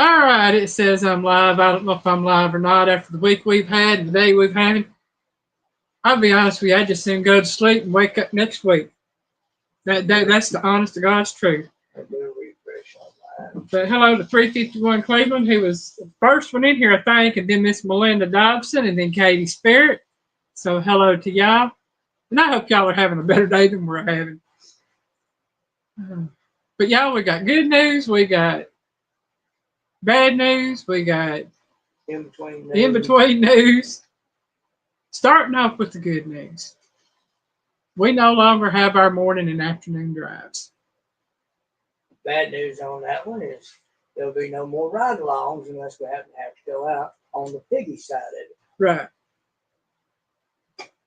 All right, it says I'm live. I don't know if I'm live or not after the week we've had, the day we've had. I'll be honest with you, I just soon go to sleep and wake up next week. That's the honest to God's truth. But hello to 351 Cleveland, who was the first one in here, I think, and then Miss Melinda Dobson, and then Katie Spirit. So hello to y'all. And I hope y'all are having a better day than we're having. But y'all, we got good news, we got bad news, we got in between news. Starting off with the good news. We no longer have our morning and afternoon drives. Bad news on that one is there'll be no more ride-alongs unless we have to go out on the piggy side of it. Right.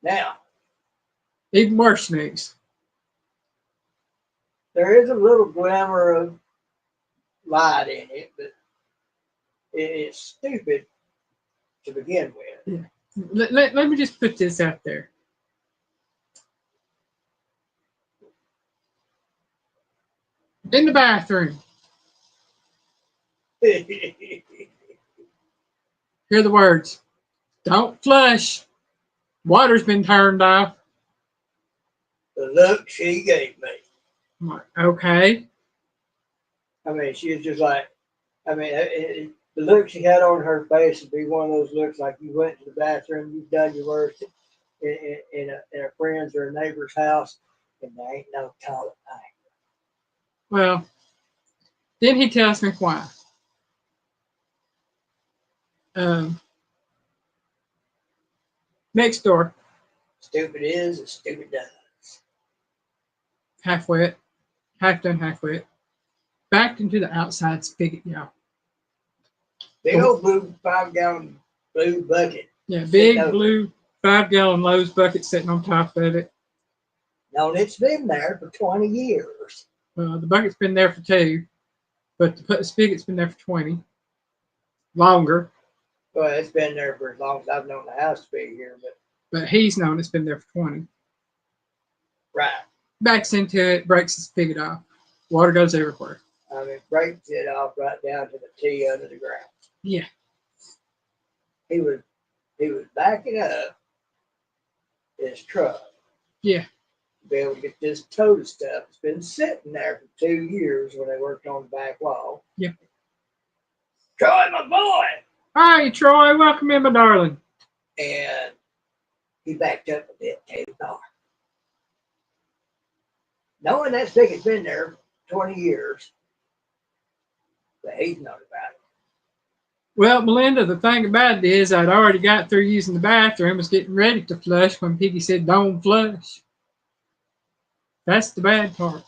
Now, even worse news. There is a little glimmer of light in it, but it's stupid to begin with. Yeah. Let me just put this out there. In the bathroom. Hear the words. Don't flush. Water's been turned off. The look she gave me. I'm like, okay. I mean, she was just like, the look she had on her face would be one of those looks like you went to the bathroom, you've done your worst in a friend's or a neighbor's house, and there ain't no toilet paper. Well, then he tells me why. Next door. Stupid is as stupid does. Half wet, half done, half wet. Backed into the outside spigot, y'all. Big old blue 5-gallon blue bucket. Yeah, big blue 5-gallon Lowe's bucket sitting on top of it. No, it's been there for 20 years. Well, the bucket's been there for 2, but the spigot's been there for 20. Longer. Well, it's been there for as long as I've known the house to be here, but he's known it's been there for 20. Right. Backs into it, breaks the spigot off. Water goes everywhere. I mean, breaks it off right down to the T under the ground. Yeah. He was backing up his truck. Yeah. To be able to get this total stuff. It's been sitting there for 2 years when they worked on the back wall. Yeah. Troy, my boy! Hi, Troy. Welcome in, my darling. And he backed up a bit, to the car. Knowing that spigot's been there 20 years, but he's not about it. Well, Melinda, the thing about it is I'd already got through using the bathroom, was getting ready to flush when Piggy said, don't flush. That's the bad part.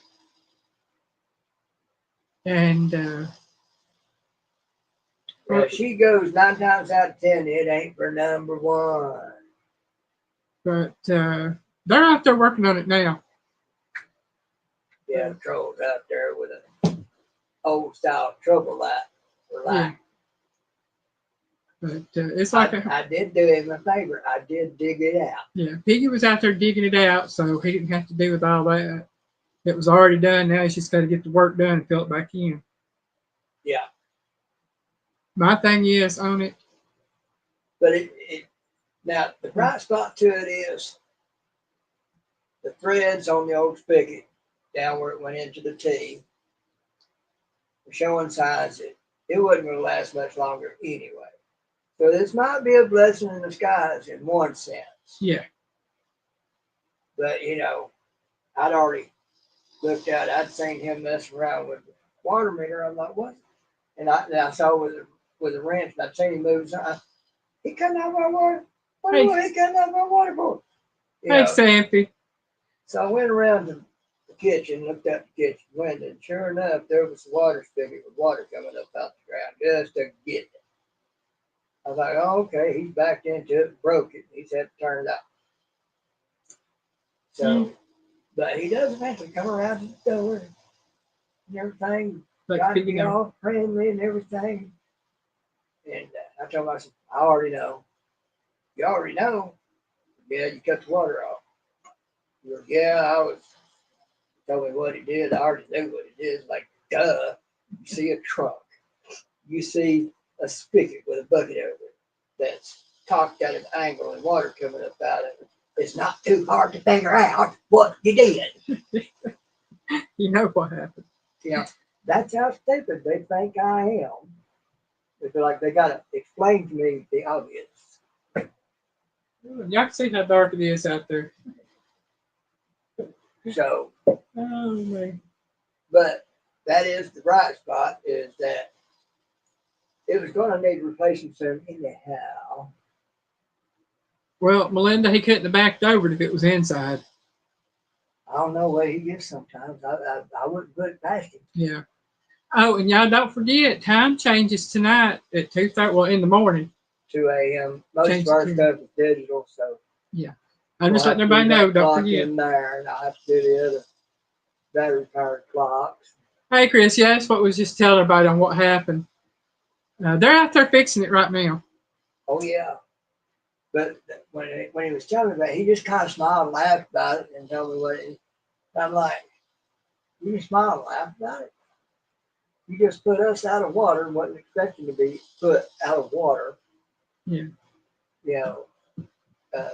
And well, she goes 9 times out of 10, it ain't for number 1. But they're out there working on it now. Yeah, Troll's out there with an old style trouble light. Yeah. But it's like I did do him a favor. I did dig it out. Yeah, Piggy was out there digging it out, so he didn't have to deal with all that. It was already done. Now he's just got to get the work done and fill it back in. Yeah. My thing is on it. But now the bright spot to it is the threads on the old spigot down where it went into the T were showing signs that it wasn't going to last much longer anyway. So this might be a blessing in disguise in one sense. Yeah. But, I'd already looked at it. I'd seen him messing around with the water meter. I'm like, what? And I saw with a wrench, and I'd seen him move. He cutting out my water. What he cutting out my water for? Hey, Sampy. So I went around the kitchen, looked out the kitchen window, and sure enough, there was a water spigot with water coming up out the ground just to get it. I was like, oh, okay, he's backed into it, broke it. He's had to turn it off. So, but he does eventually come around to the door and everything, got to be all friendly and everything. And I told him, I said, I already know. You already know? Yeah, you cut the water off. He goes, yeah, told me what he did. I already knew what he did. Like, duh, you see a truck. you see a spigot with a bucket over it that's cocked at an angle and water coming up out of it. It's not too hard to figure out what you did. You know what happened. Yeah, that's how stupid they think I am. They feel like they gotta explain to me the obvious. Y'all can see how dark it is out there. So, Oh man. but that is the bright spot, is that it was going to need replacing soon anyhow. Well, Melinda, he couldn't have backed over it if it was inside. I don't know what he gets sometimes. I wouldn't put it past him. Yeah. Oh, and y'all don't forget, time changes tonight at 2:30. Well, in the morning. 2 a.m. Most Change of our to- stuff is digital, so Yeah. I'm just letting everybody know. Don't forget. In there, and I have to do the other battery powered clocks. Hey, Chris. Yeah, that's what we was just telling everybody on what happened. They're out there fixing it right now. Oh yeah. But when he was telling me about it, he just kind of smiled and laughed about it and told me what it is. I'm like, you can smile and laugh about it. You just put us out of water and wasn't expecting to be put out of water. Yeah. You know,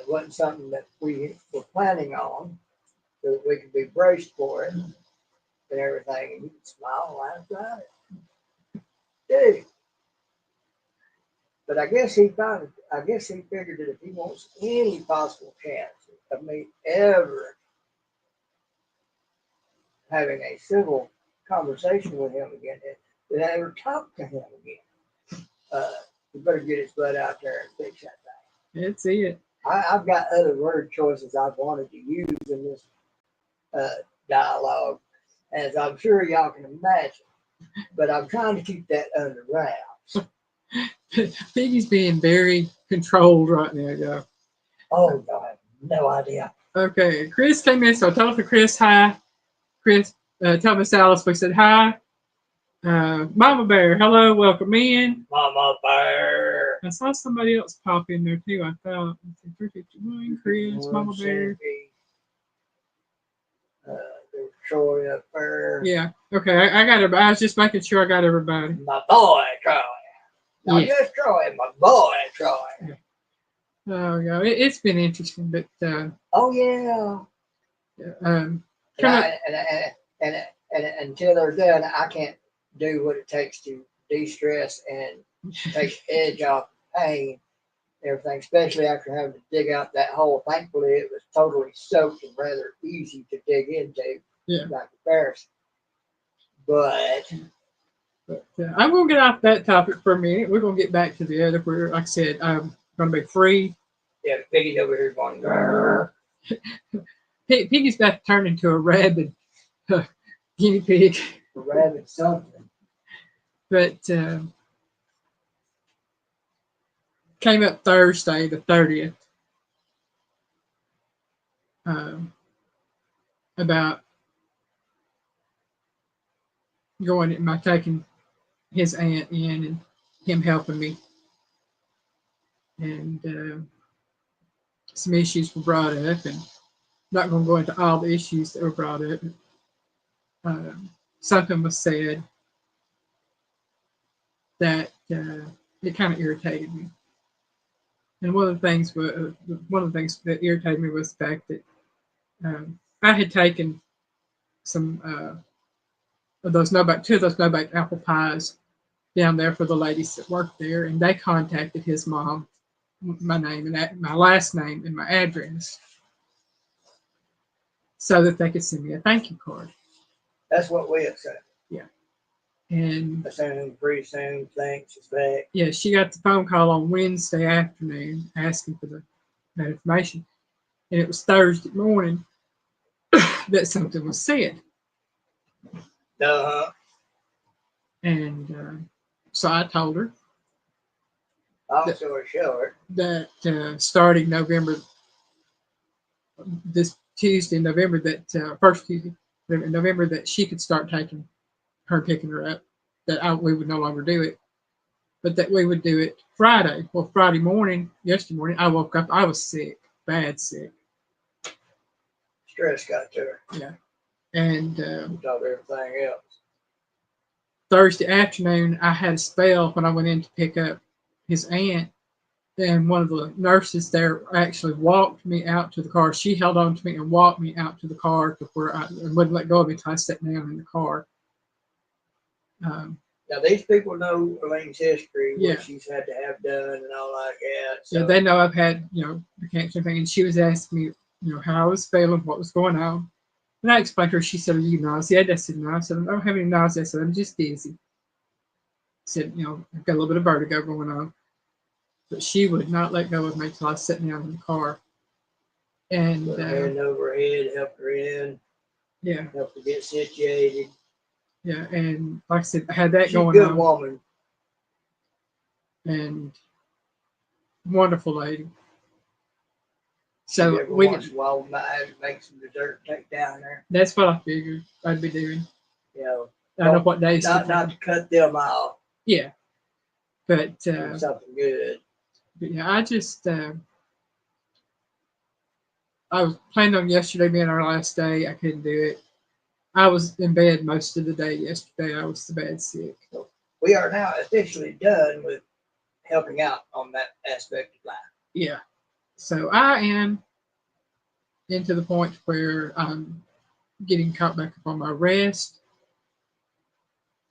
wasn't something that we were planning on, so that we could be braced for it and everything. And you can smile and laugh about it. Dude. But I guess he figured that if he wants any possible chance of me ever having a civil conversation with him again, that I ever talk to him again, you better get his butt out there and fix that thing. That's it. I've got other word choices I've wanted to use in this dialogue, as I'm sure y'all can imagine, but I'm trying to keep that under wraps. Piggy's being very controlled right now, y'all. Oh, I have no idea. Okay, Chris came in, so I told Chris hi. Chris, tell Miss Alice we said hi. Mama Bear, hello, welcome in. Mama Bear. I saw somebody else pop in there too, I thought. 351, Chris, Mama Bear. There's Troy up there. Yeah, okay, I got everybody. I was just making sure I got everybody. My boy, Troy. Not Yeah. just Troy, my boy, Troy. Yeah. Oh, yeah, it's been interesting, but Oh, yeah. um, And until they're done, I can't do what it takes to de-stress and take the edge off pain and everything, especially after having to dig out that hole. Thankfully, it was totally soaked and rather easy to dig into, yeah. by comparison. But I'm going to get off that topic for a minute. We're going to get back to the other, where, like I said, I'm going to be free. yeah, Piggy's over here going, grrr. Piggy's about to turn into a rabid guinea pig. Rabbit something. But came up Thursday, the 30th, about taking his aunt in and him helping me. And some issues were brought up, and not going to go into all the issues that were brought up. Something was said that it kind of irritated me. And one of the things that irritated me was the fact that I had taken some of those two of those no-bake apple pies down there for the ladies that worked there, and they contacted his mom, my name and my last name and my address, so that they could send me a thank you card. That's what we accept. Yeah. And Assume, presume, think, suspect. yeah, she got the phone call on Wednesday afternoon asking for that information. And it was Thursday morning that something was said. Uh-huh. And so I told her that starting this Tuesday, November, first Tuesday, in November, that she could start picking her up, that we would no longer do it, but that we would do it Friday. Well, Friday morning, yesterday morning, I woke up, I was sick, bad sick. Stress got to her. Yeah. And on top of everything else. Thursday afternoon, I had a spell when I went in to pick up his aunt, and one of the nurses there actually walked me out to the car. She held on to me and walked me out to the car to where I wouldn't let go of me until I sat down in the car. Now these people know Alyne's history, Yeah. what she's had to have done, and all like that. So Yeah, they know I've had, the cancer thing, and she was asking me, how I was feeling, what was going on. And I explained to her. She said, "Are you nauseated?" I said, "No." I said, "I don't have any nausea." I said, "I'm just dizzy." I said, "I've got a little bit of vertigo going on." But she would not let go of me till I was sitting down in the car. And put her hand over her head, helped her in, yeah, helped her get situated. yeah, and like I said, I had that She's a going good on, woman. and wonderful lady. So So every we once in a while, we might have to make some dessert and take down there. that's what I figured I'd be doing. You I know what days. not to cut them off. Yeah, but Do something good. But yeah, I was planning on yesterday being our last day. I couldn't do it. I was in bed most of the day yesterday. I was so bad sick. So we are now officially done with helping out on that aspect of life. Yeah. So I am into the point where I'm getting caught back up on my rest.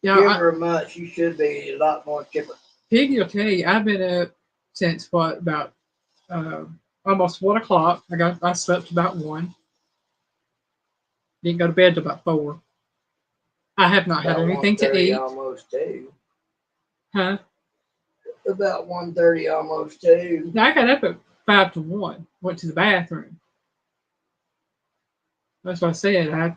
Give her a month, you should be a lot more chipper. Piggy will tell you, I've been up since about almost 1 o'clock. I slept about 1. Didn't go to bed till about 4. I have not had anything to eat. Almost 2. Huh? About 1:30, almost 2. Now I got up at 5 to 1. Went to the bathroom. That's what I said.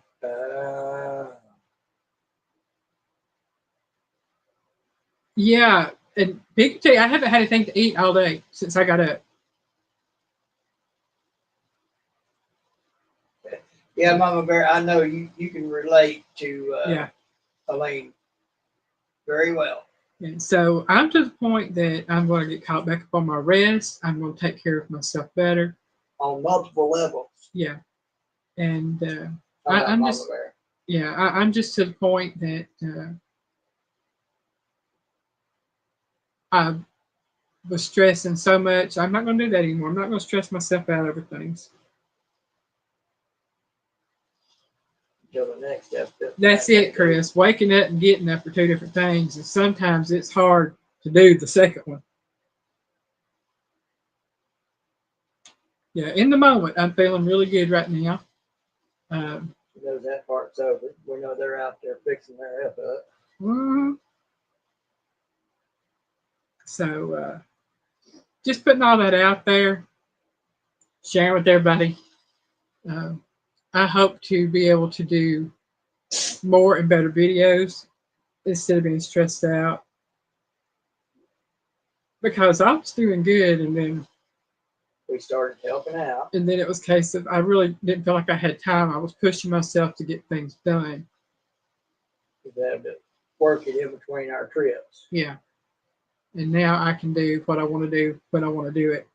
Yeah, and Big T, I haven't had anything to eat all day since I got up. Yeah, Mama Bear, I know you can relate to Alyne very well. And so I'm to the point that I'm going to get caught back up on my rest. I'm going to take care of myself better. On multiple levels. Yeah. And I'm just, Bear. Yeah, I'm just to the point that I was stressing so much. I'm not going to do that anymore. I'm not going to stress myself out over things. Until the next step. That's it, Chris. Waking up and getting up are 2 different things, and sometimes it's hard to do the second one. Yeah, in the moment, I'm feeling really good right now. She knows that part's over. We know they're out there fixing their F up. Mm-hmm. So just putting all that out there, sharing with everybody. I hope to be able to do more and better videos instead of being stressed out, because I was doing good, and then we started helping out, and then it was a case of I really didn't feel like I had time. I was pushing myself to get things done. We had to work it in between our trips. Yeah, and now I can do what I want to do when I want to do it.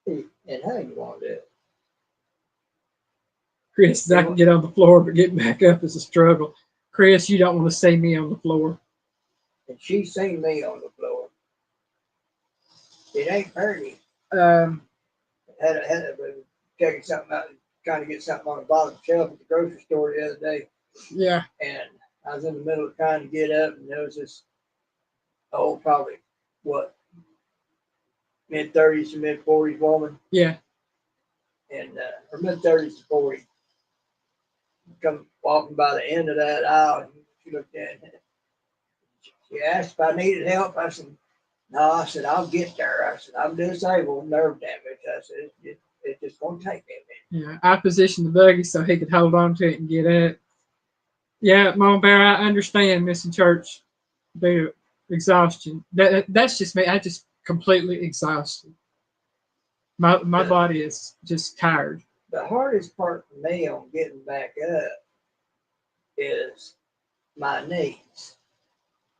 And how you want to do it. Chris, I can get on the floor, but getting back up is a struggle. Chris, you don't want to see me on the floor. And she's seen me on the floor. It ain't pretty. Had checking something out, trying to get something on the bottom shelf at the grocery store the other day. Yeah. And I was in the middle of trying to get up, and there was this probably mid-30s to mid-40s woman. Yeah. And or mid-30s to 40. Come walking by the end of that aisle, and she looked at it. She asked if I needed help. I said, no. I said, I'll get there. I said, I'm disabled, nerve damage. I said, it's just going to take me a minute. Yeah, I positioned the buggy so he could hold on to it and get up. Yeah, Mama Bear, I understand missing church, the exhaustion. That's just me. I just completely exhausted. My body is just tired. The hardest part for me on getting back up is my knees.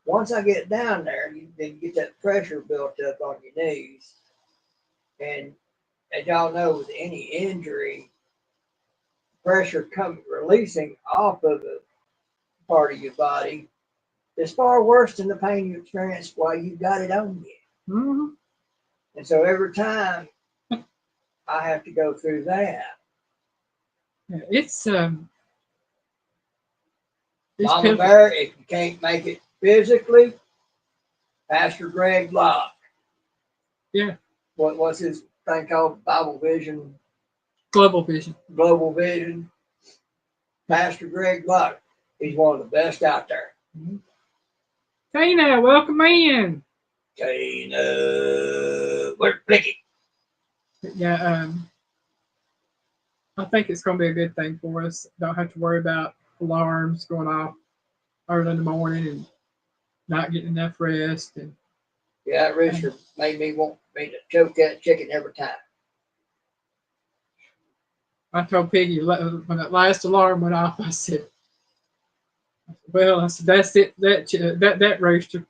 Once I get down there, you get that pressure built up on your knees. And as y'all know, with any injury, pressure releasing off of a part of your body It's far worse than the pain you experienced while you got it on you. Mm-hmm. And so every time I have to go through that. Yeah, it's Mama pitiful. Bear, if you can't make it physically, Pastor Greg Locke. Yeah. What's his thing called? Bible Vision. Global Vision. Global Vision. Pastor Greg Locke. He's one of the best out there. Mm-hmm. Tina, welcome in. Tina, where's Blicky? Yeah, I think it's going to be a good thing for us. Don't have to worry about alarms going off early in the morning and not getting enough rest. And Yeah, that rooster made me want me to choke that chicken every time. I told Piggy when that last alarm went off, I said, that's it, that rooster.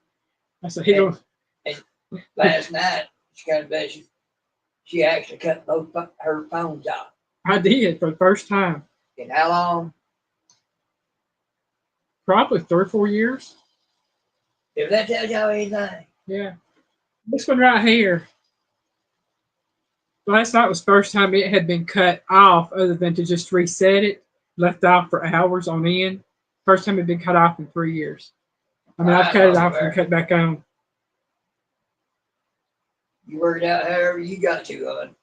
I said, he don't. And last night, she got in bed, she actually cut both her phones off. I did for the first time. In how long? Probably 3 or 4 years. If that tells y'all anything. Yeah. This one right here. Last night was the first time it had been cut off other than to just reset it, left off for hours on end. First time it had been cut off in 3 years. I mean, I've cut it off and cut back on. You work it out however you got to, hon.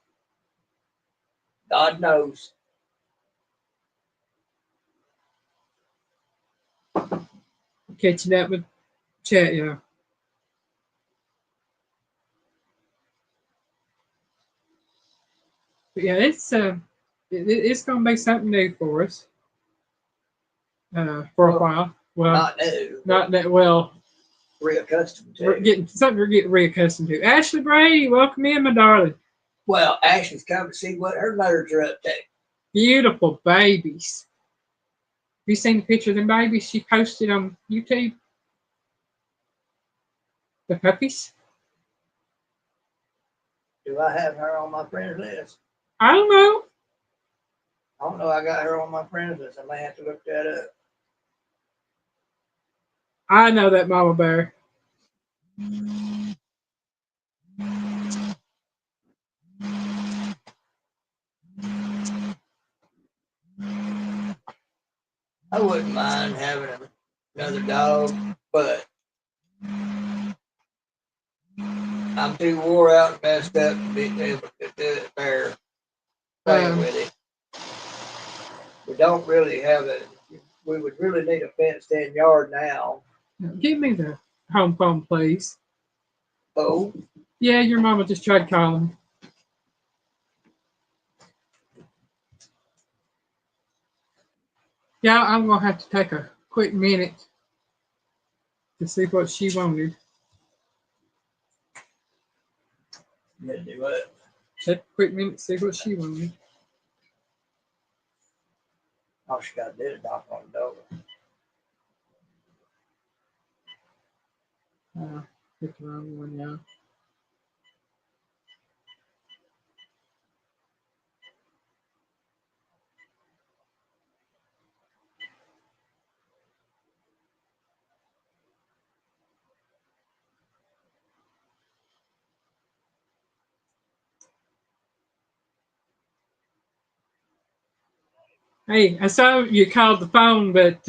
God knows. Catching up with chat, yeah. But yeah, it's going to be something new for us for a while. Well, not new. Not that well. Reaccustomed to. We're getting reaccustomed to. Ashley Brady, welcome in, my darling. Well, Ashley's come to see what her nerves are up to. Beautiful babies. Have you seen the picture of them babies she posted on YouTube? The puppies? Do I have her on my friends list? I don't know. I don't know. I got her on my friends list. I may have to look that up. I know that mama bear. I wouldn't mind having another dog, but I'm too wore out and messed up to be able to do it fair. Playing with it. We don't really have it. We would really need a fenced-in yard now. Give me the home phone, please. Oh? Yeah, your mama just tried calling. Yeah, I'm going to have to take a quick minute to see what she wanted. You gonna do what? Take a quick minute to see what she wanted. All she got to do is knock on the door. Pick the wrong one, yeah. Hey, I saw you called the phone, but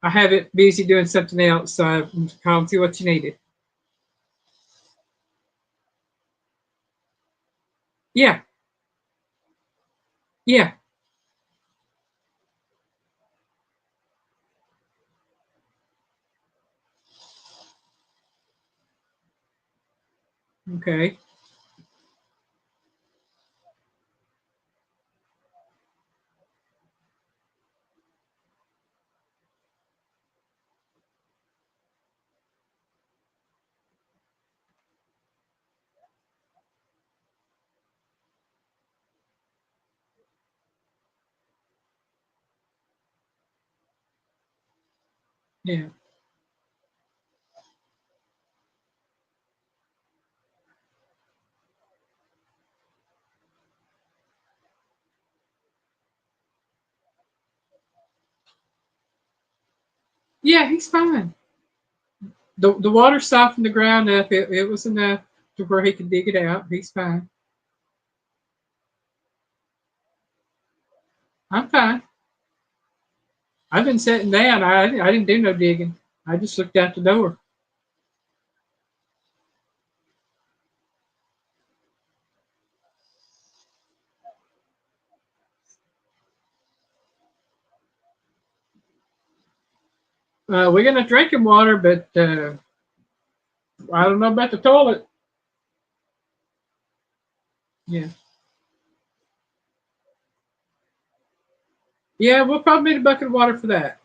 I have it busy doing something else, so I'm calling to see what you needed. Yeah. Yeah. Okay. Yeah. Yeah, he's fine. The water softened the ground up. It was enough to where he could dig it out. He's fine. I'm fine. I've been sitting down. I didn't do no digging. I just looked out the door. We're gonna drinking water, but I don't know about the toilet. Yeah, yeah, we'll probably need a bucket of water for that.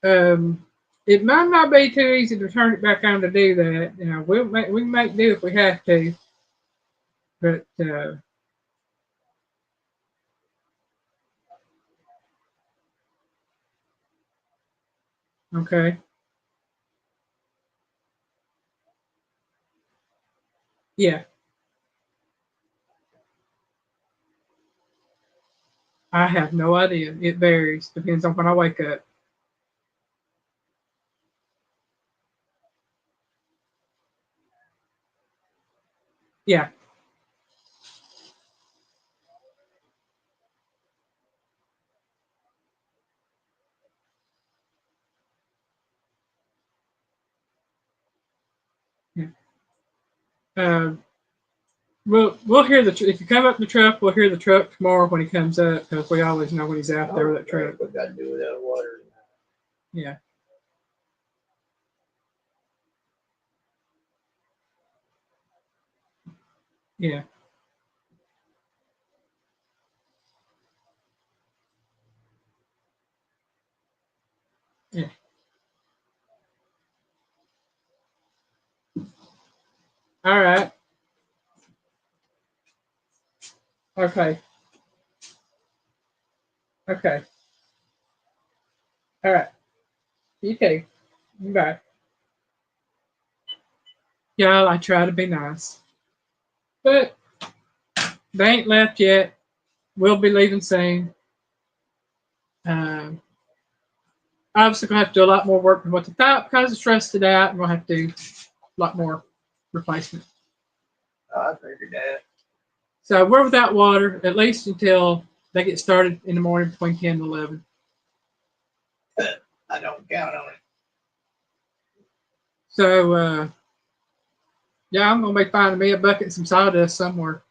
Um, it might not be too easy to turn it back on to do that. You know, we can make do if we have to, but okay, yeah. I have no idea. It varies. Depends on when I wake up. Yeah, yeah. Uh, we'll hear if you come up the truck, we'll hear the truck tomorrow when he comes up because we always know when he's out there with that truck. What got to do with that water? Yeah, yeah, yeah. All right. Okay. Okay. All right. You too. Bye. Yeah, I try to be nice, but they ain't left yet. We'll be leaving soon. Um, Obviously, gonna have to do a lot more work than what they thought because it's rusted out, and we'll have to do a lot more replacement. I figured that. So we're without water at least until they get started in the morning between 10 and 11. I don't count on it. So yeah, I'm gonna be finding me a bucket and some sawdust somewhere.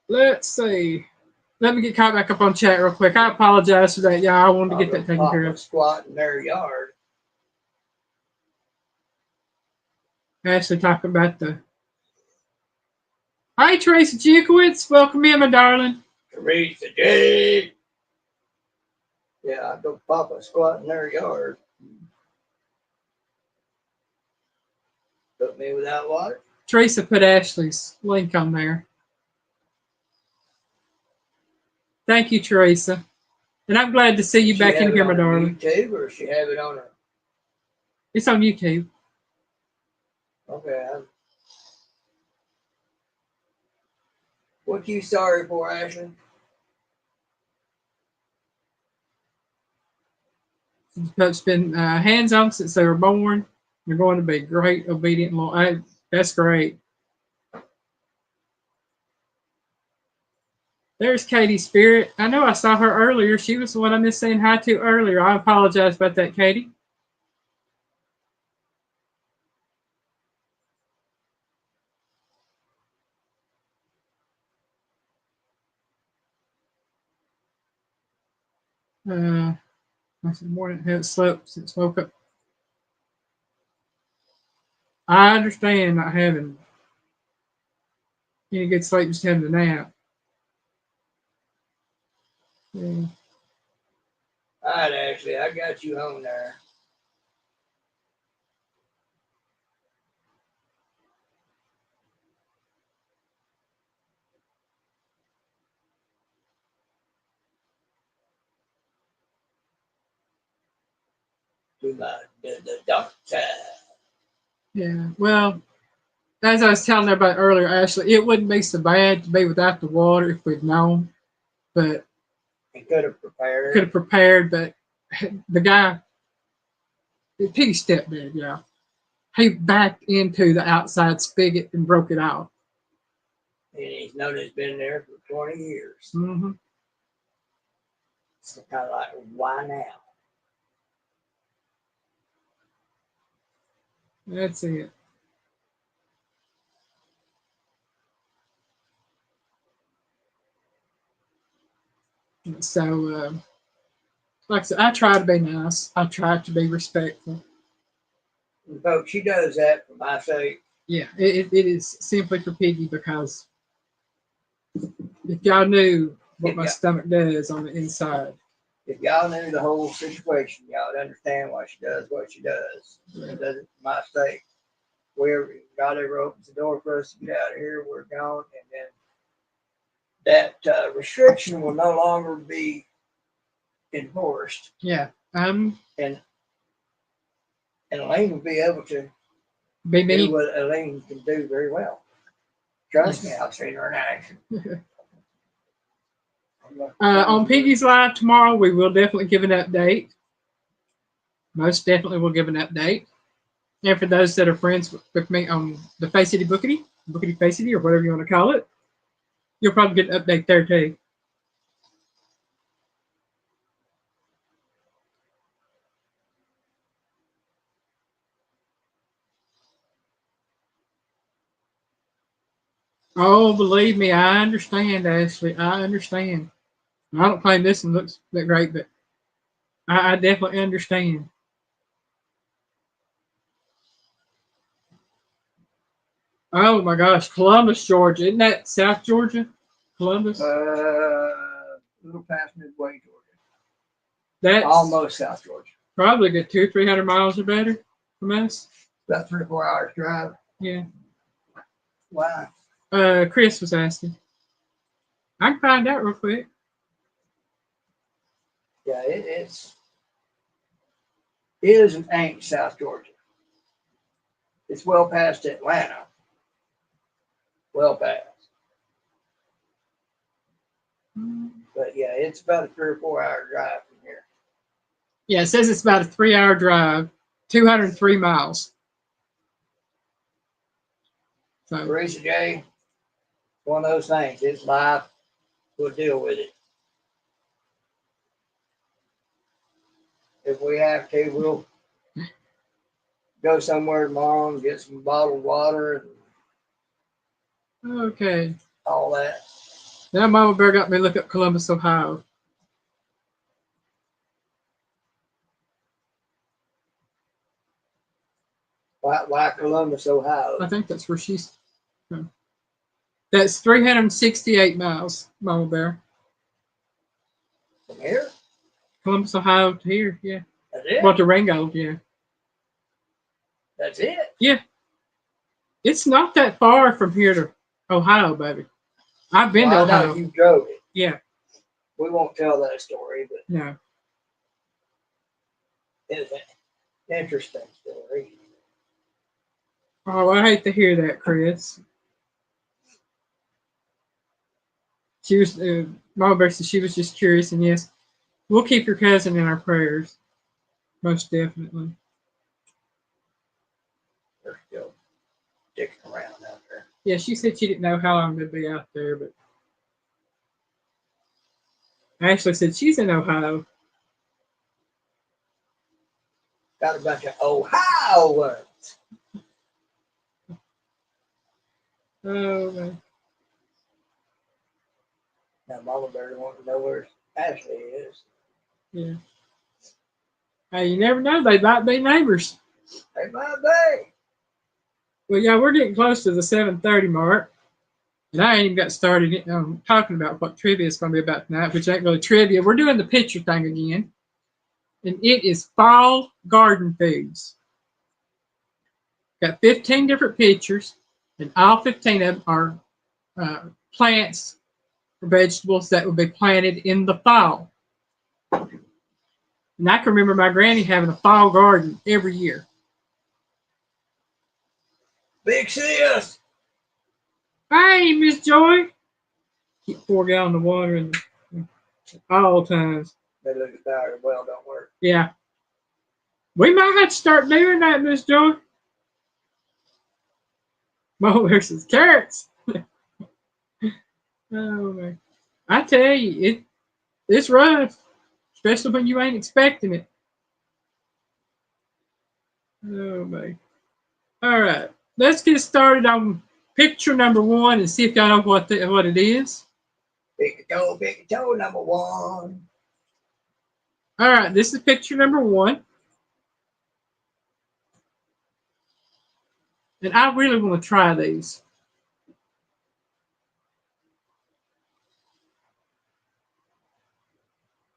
Let's see. Let me get caught back up on chat real quick. I apologize for that, y'all. I wanted to get that taken care of. Squat in their yard. Actually, talking about the. Hi, Tracy Jukowitz. Welcome in, my darling. Teresa J. Yeah, I go pop a squat in their yard. Put me without water. Teresa put Ashley's link on there. Thank you, Teresa. And I'm glad to see you back in here, my darling. YouTube, or she have it on her? It's on YouTube. Okay. What you sorry for, Ashley? It's been hands-on since they were born. They're going to be great, obedient. That's great. There's Katie Spirit. I know I saw her earlier. She was the one I missed saying hi to earlier. I apologize about that, Katie. I said morning. Haven't slept since woke up. I understand not having any good sleep, just having a nap. Yeah. All right, Ashley, I got you on there. To the doctor. Yeah. Well, as I was telling everybody earlier, Ashley, it wouldn't be so bad to be without the water if we'd known. But He could have prepared. could have prepared, but the guy, Piggy's stepdad, yeah, he backed into the outside spigot and broke it off. And he's known it's been there for 20 years. Mm-hmm. So kind of like, why now? That's it. So, like I said, I try to be nice. I try to be respectful. And folks, she does that for my sake. Yeah, it is simply for Piggy because if y'all knew what my stomach does on the inside. If y'all knew the whole situation, y'all would understand why she does what she does. She does it for my sake. Wherever God ever opens the door for us to get out of here, we're gone. And then that restriction will no longer be enforced. Yeah. And Alyne will be able to be me. do what Alyne can do very well. Trust me, I've seen her in action. On Piggy's Live tomorrow, we will definitely give an update. Most definitely will give an update. And for those that are friends with me on the Face City Bookity Face City, or whatever you want to call it, you'll probably get an update there too. Oh, believe me, I understand, Ashley. I understand. I don't claim this one looks that great, but I definitely understand. Oh my gosh, Columbus, Georgia. Isn't that South Georgia? Columbus? A little past Midway, Georgia. That's almost South Georgia. Probably good 200 or 300 miles or better from us. About 3 or 4 hours drive. Yeah. Why? Chris was asking. I can find out real quick. Yeah, it is and ain't South Georgia. It's well past Atlanta. Well past. But yeah, it's about a 3 or 4 hour drive from here. Yeah, it says it's about a 3-hour drive, 203 miles. So, Teresa J, one of those things. It's life. We'll deal with it. If we have to, we'll go somewhere tomorrow and get some bottled water and okay. all that. Now Mama Bear got me to look up Columbus, Ohio. Why Columbus, Ohio? I think that's where she's from. That's 368 miles, Mama Bear. From here? Columbus, Ohio to here, yeah. That's it? Well, to Ringgold, yeah. That's it? Yeah. It's not that far from here to Ohio, baby. I've been to Ohio. I know you drove it. Yeah. We won't tell that story, but no. It's an interesting story. Oh, I hate to hear that, Chris. She was, Mama Bear said she was just curious, and yes, we'll keep your cousin in our prayers. Most definitely. They're still dicking around out there. Yeah, she said she didn't know how long they'd be out there, but Ashley said she's in Ohio. Got a bunch of Ohioans. Oh, man. Now, Mama Bear wants to know where Ashley is. Yeah. Hey, you never know. They might be neighbors. They might be. Well, yeah, we're getting close to the 7:30 mark. And I ain't even got started talking about what trivia is going to be about tonight, which ain't really trivia. We're doing the picture thing again. And it is fall garden foods. Got 15 different pictures, and all 15 of them are plants or vegetables that will be planted in the fall. And I can remember my granny having a fall garden every year. Big sis. Hey, Miss Joy. Keep 4 gallons of water in all times. They look at that. Well, don't work. Yeah. We might have to start doing that, Miss Joy. Oh, there's some carrots. Oh man. I tell you, it's rough, especially when you ain't expecting it. Oh man. All right. Let's get started on picture number 1 and see if y'all know what it is. Big toe, number 1. All right, this is picture number 1. And I really want to try these.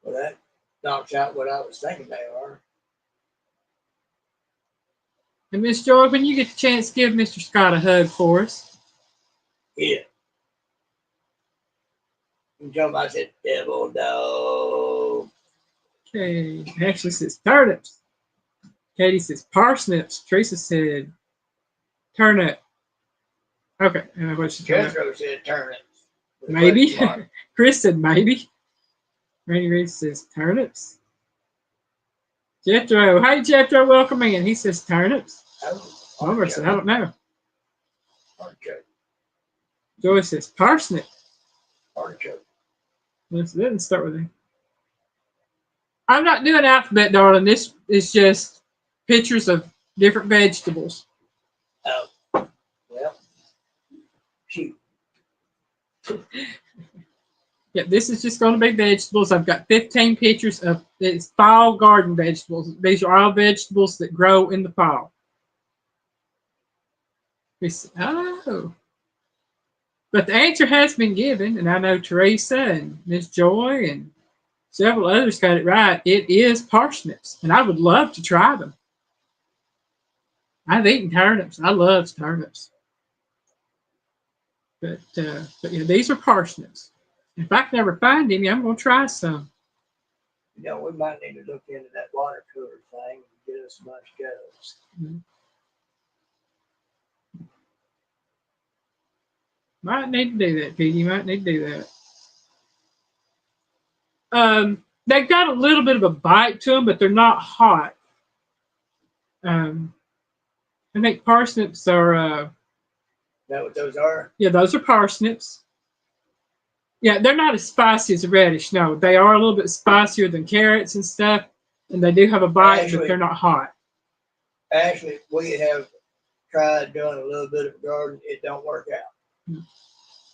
Well, that knocks out what I was thinking they are. And Miss Joy, when you get the chance, give Mr. Scott a hug for us. Yeah. You jump, I said, devil dog. Okay. Ashley says turnips. Katie says parsnips. Teresa said turnip. Okay. And what she Jethro said turnips. Maybe. Chris said maybe. Randy Reed says turnips. Jethro. Hey, Jethro, welcome in. He says turnips. Homer said, I don't know. Artichoke. Joy says parsnip. Artichoke. Let's start with it. I'm not doing alphabet, darling. This is just pictures of different vegetables. Oh. Well. Shoot. Yeah, this is just going to be vegetables. I've got 15 pictures of it's fall garden vegetables. These are all vegetables that grow in the fall. Oh. But the answer has been given, and I know Teresa and Miss Joy and several others got it right. It is parsnips, and I would love to try them. I've eaten turnips. I love turnips. But yeah, these are parsnips. If I can ever find any, I'm going to try some. You know, we might need to look into that water cooler thing and get us a bunch of goes. Mm-hmm. Might need to do that, Pete. You might need to do that. They've got a little bit of a bite to them, but they're not hot. I think parsnips are. Is that what those are? Yeah, those are parsnips. Yeah, they're not as spicy as a radish. No, they are a little bit spicier than carrots and stuff, and they do have a bite, but they're not hot. Actually, we have tried doing a little bit of garden. It don't work out.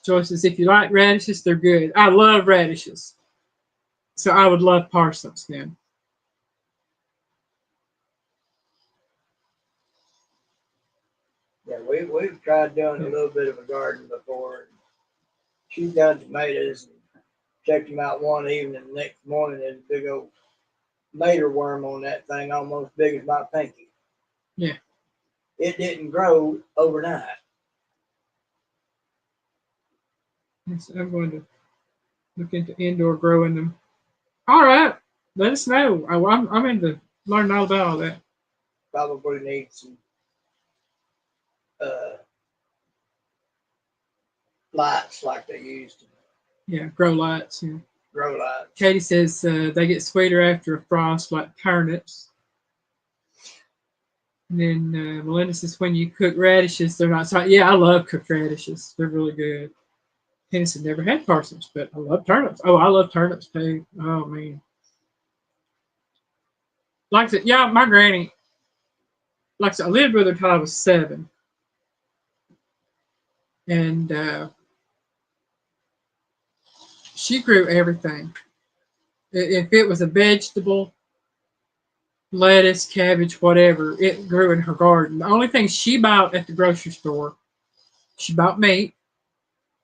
Joyce says, if you like radishes, they're good. I love radishes. So I would love parsnips then. Yeah, we've tried doing a little bit of a garden before. She's done tomatoes and checked them out one evening. The next morning, there's a big old mater worm on that thing, almost big as my pinky. Yeah. It didn't grow overnight. Yes, I'm going to look into indoor growing them. All right. Let us know. I'm into learning all about all that. Probably need some lights like they used. Yeah, grow lights. Yeah. Grow lights. Katie says they get sweeter after a frost, like turnips. And then Melinda says when you cook radishes, they're not so. Yeah, I love cooked radishes. They're really good. Tennis had never had parsnips, but I love turnips. Oh, I love turnips too. Oh man. Like I said, yeah, my granny. Like I said, I lived with her till I was 7, and she grew everything. If it was a vegetable, lettuce, cabbage, whatever, it grew in her garden. The only thing she bought at the grocery store, she bought meat,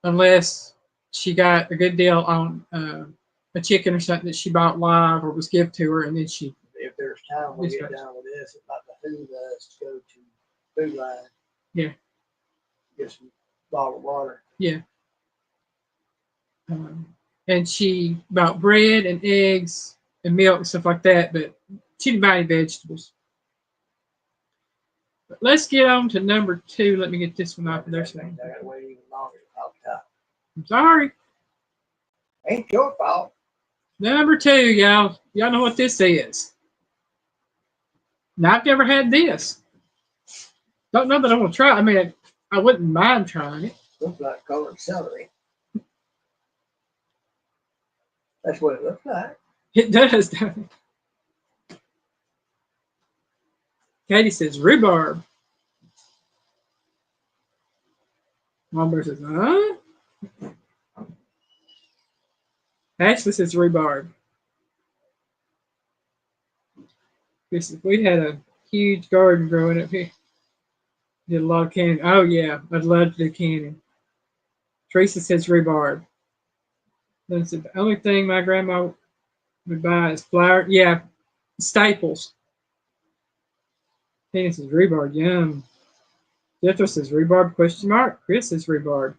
unless she got a good deal on a chicken or something that she bought live or was given to her, and then she. If there's time, we'll get down with this. It might behoove us to go to Food Line. Yeah. Get some bottled water. Yeah. And she bought bread and eggs and milk and stuff like that, but she didn't buy any vegetables. But let's get on to number 2. Let me get this one off of there. I gotta wait even longer off top. I'm sorry. Ain't your fault. Number 2, y'all. Y'all know what this is. Now, I've never had this. Don't know that I want to try. I mean, I wouldn't mind trying it. Looks like colored celery. That's what it looks like. It does, doesn't it? Katie says rhubarb. Mom says, huh? Ashley says rhubarb. We had a huge garden growing up here. Did a lot of canning. Oh, yeah. I'd love to do canning. Teresa says rhubarb. Then said the only thing my grandma would buy is flour. Yeah, staples. Tina says rhubarb. Yum. Jethro says rhubarb, question mark. Chris says rhubarb.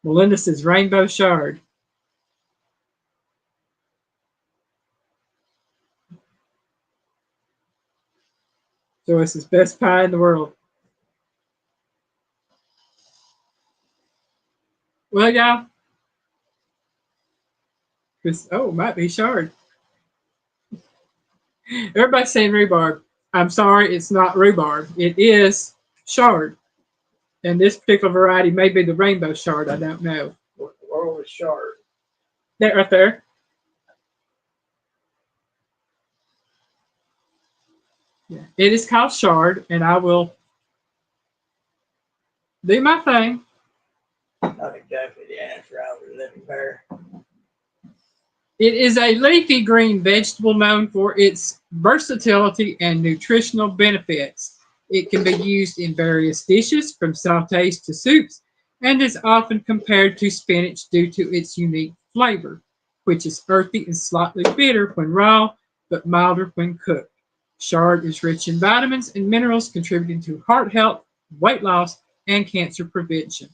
Melinda says rainbow shard. Joyce says best pie in the world. Well, y'all. Chris, oh, it might be shard. Everybody's saying rhubarb. I'm sorry, it's not rhubarb. It is shard. And this particular variety may be the rainbow shard. I don't know. What the world is shard? That right there. Yeah, it is called shard, and I will do my thing. Not exactly the answer I was living there. It is a leafy green vegetable known for its versatility and nutritional benefits. It can be used in various dishes, from sautés to soups, and is often compared to spinach due to its unique flavor, which is earthy and slightly bitter when raw, but milder when cooked. Chard is rich in vitamins and minerals, contributing to heart health, weight loss, and cancer prevention.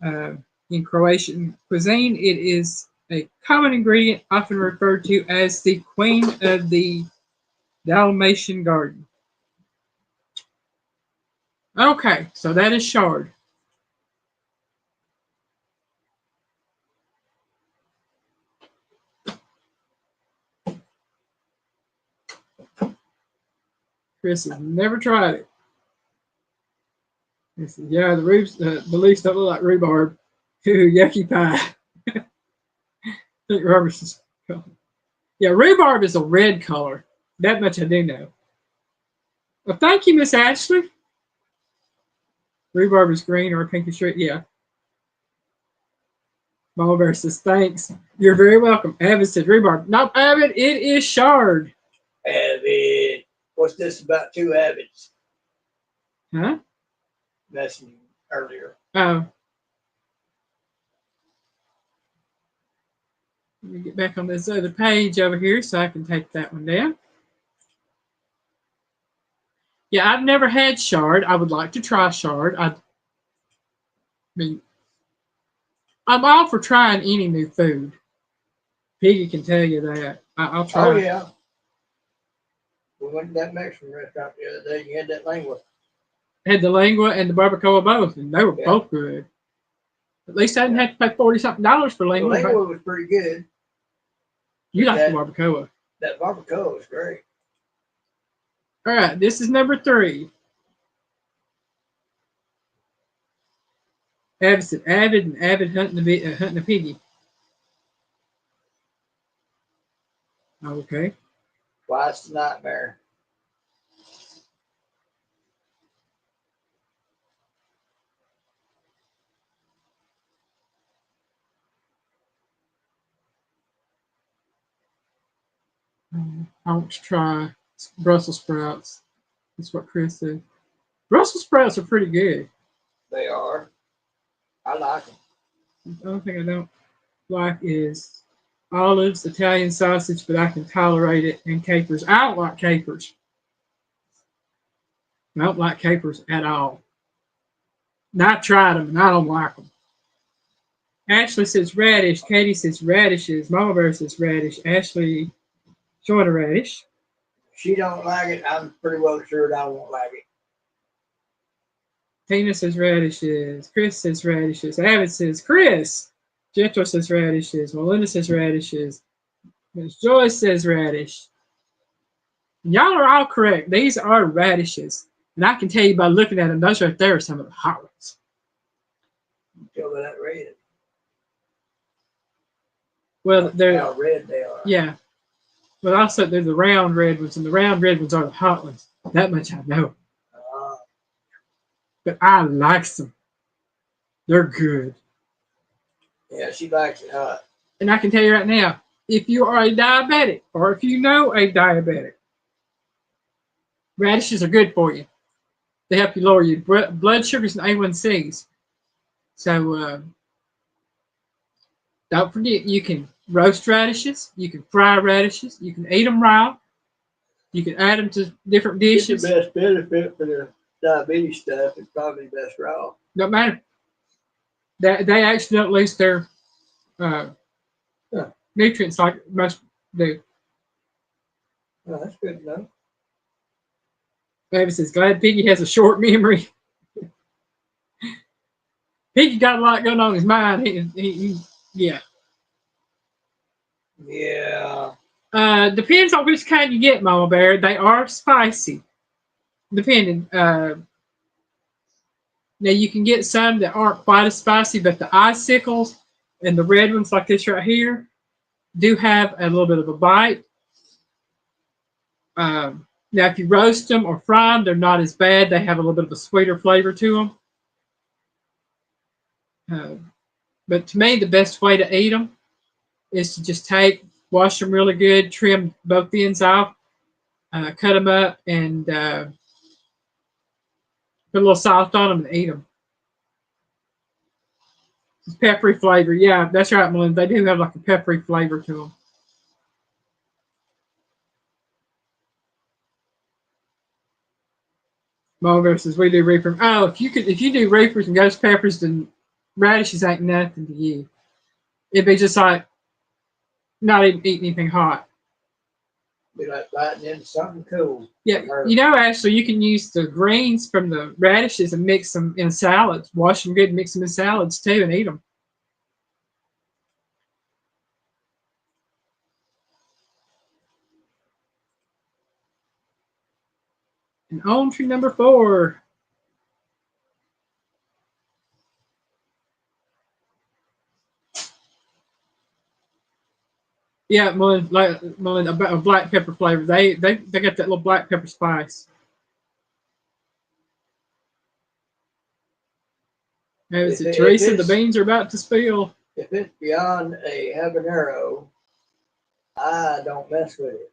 In Croatian cuisine, it is a common ingredient, often referred to as the queen of the Dalmatian garden. Okay, so that is chard. Chris has never tried it. He said, yeah, the leaves don't look like rhubarb. Ooh, yucky pie. I think Robertson's color. Yeah, rhubarb is a red color. That much I do know. Well, thank you, Miss Ashley. Rhubarb is green or a pinkish red. Yeah. Mama Bear says, thanks. You're very welcome. Avid said rhubarb. No, Avid, it is chard. Avid. What's this about 2 Avids? Huh? Messaging earlier. Oh. Let me get back on this other page over here so I can take that one down. Yeah, I've never had chard. I would like to try chard. I mean, I'm all for trying any new food. Piggy can tell you that. I'll try. Oh, yeah. We went to that Mexican restaurant the other day. You had that lingua. Had the lingua and the barbacoa both, and they were both good. At least I didn't have to pay $40-something for lingua. The lingua was pretty good. You like the barbacoa. That barbacoa was great. All right, this is number 3. Avid said Avid and Avid hunting a piggy. Okay. Twice the nightmare. I want to try Brussels sprouts. That's what Chris said. Brussels sprouts are pretty good. They are. I like them. The only thing I don't like is olives, Italian sausage, but I can tolerate it, and capers. I don't like capers. I don't like capers at all. And I tried them, and I don't like them. Ashley says radish. Katie says radishes. Mama Bear says radish. Ashley showing a radish. She don't like it. I'm pretty well sure that I won't like it. Tina says radishes. Chris says radishes. Avid says Chris. Jethro says radishes. Melinda says radishes. Miss Joyce says radish. Y'all are all correct. These are radishes. And I can tell you by looking at them, those right there are some of the hot ones. Tell me that red. Well, they're how red they are. Yeah. But also they're the round red ones, and the round red ones are the hot ones. That much I know. But I like them. They're good. Yeah, she likes it hot. And I can tell you right now, if you are a diabetic, or if you know a diabetic, radishes are good for you. They help you lower your blood sugars and A1Cs. So don't forget, you can roast radishes, you can fry radishes, you can eat them raw, you can add them to different dishes. The best benefit for the diabetes stuff is probably best raw. Don't matter. They actually don't lose their nutrients like most do. Oh, that's good to know. Baby says, glad Piggy has a short memory. Piggy got a lot going on in his mind. Yeah. Yeah. Depends on which kind you get, Mama Bear. They are spicy. Depending. Now you can get some that aren't quite as spicy, but the icicles and the red ones like this right here do have a little bit of a bite. Now, if you roast them or fry them, they're not as bad. They have a little bit of a sweeter flavor to them. But to me, the best way to eat them is to just wash them really good, trim both ends off, cut them up, and put a little salt on them and eat them. It's peppery flavor. Yeah, that's right, Melinda. They do have like a peppery flavor to them. Mulder says we do reaper. Oh, if you do reapers and ghost peppers, then radishes ain't nothing to you. It'd be just like not even eating anything hot. Be like biting into something cool. Yeah, actually, you can use the greens from the radishes and mix them in salads. Wash them good, and mix them in salads too, and eat them. And on to number 4. Yeah, a black pepper flavor. They got that little black pepper spice. Teresa, the beans are about to spill. If it's beyond a habanero, I don't mess with it.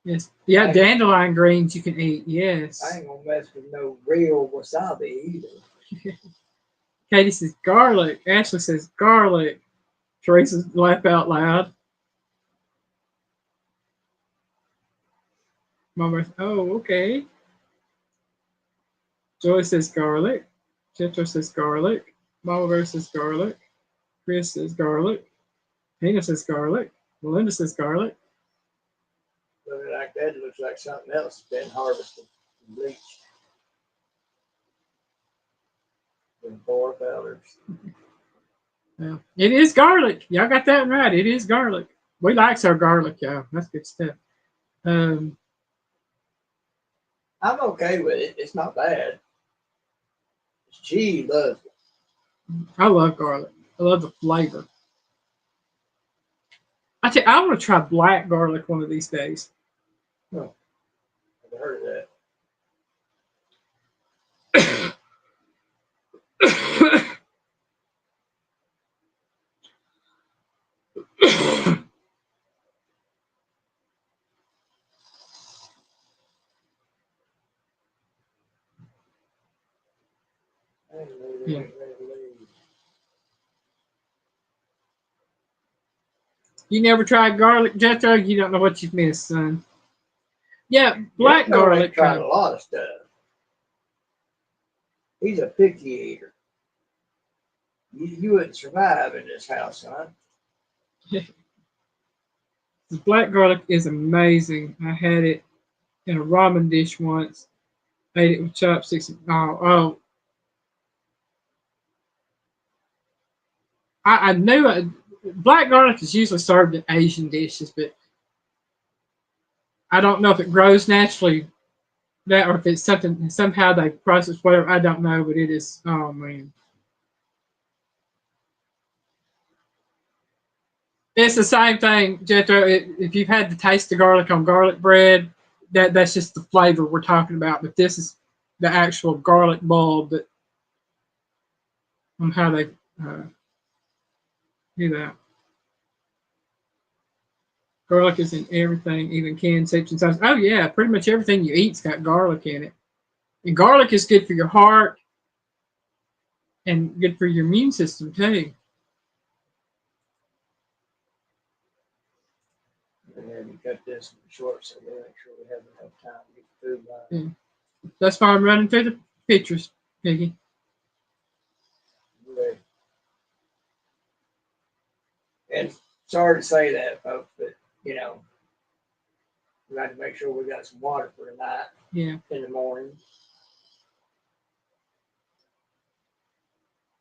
Yes. Yeah, dandelion greens you can eat. Yes. I ain't gonna mess with no real wasabi either. Katie says garlic. Ashley says garlic. Teresa's laugh out loud. Mama, oh, okay. Joy says garlic. Jethro says garlic. Mama Bear says garlic. Chris says garlic. Tina says garlic. Melinda says garlic. Looking like that, it looks like something else has been harvested and bleached. Them poor fellers. Yeah. It is garlic. Y'all got that right. It is garlic. We likes our garlic, y'all. That's good stuff. I'm okay with it. It's not bad. She loves it. I love garlic. I love the flavor. I want to try black garlic one of these days. Oh, I've heard of that. Yeah. You never tried garlic, Jethro? You don't know what you've missed, son. Yeah, black garlic. Tried a lot of stuff. He's a picky eater. You wouldn't survive in this house, son. The black garlic is amazing. I had it in a ramen dish once. Ate it with chopsticks. I knew black garlic is usually served in Asian dishes, but I don't know if it grows naturally that or if it's something somehow they process whatever. I don't know, but it is. Oh man, it's the same thing, Jethro. If you've had the taste of garlic on garlic bread, that's just the flavor we're talking about. But this is the actual garlic bulb that on how they uh, do that. Garlic is in everything, even canned soups and sauces. Oh yeah, pretty much everything you eat's got garlic in it. And garlic is good for your heart and good for your immune system too. And then you cut this short so we make sure we have enough time to get the food line. Yeah. That's why I'm running through the pictures, Piggy. Right. And sorry to say that, folks, but you know, we got to make sure we got some water for tonight. Yeah. In the morning.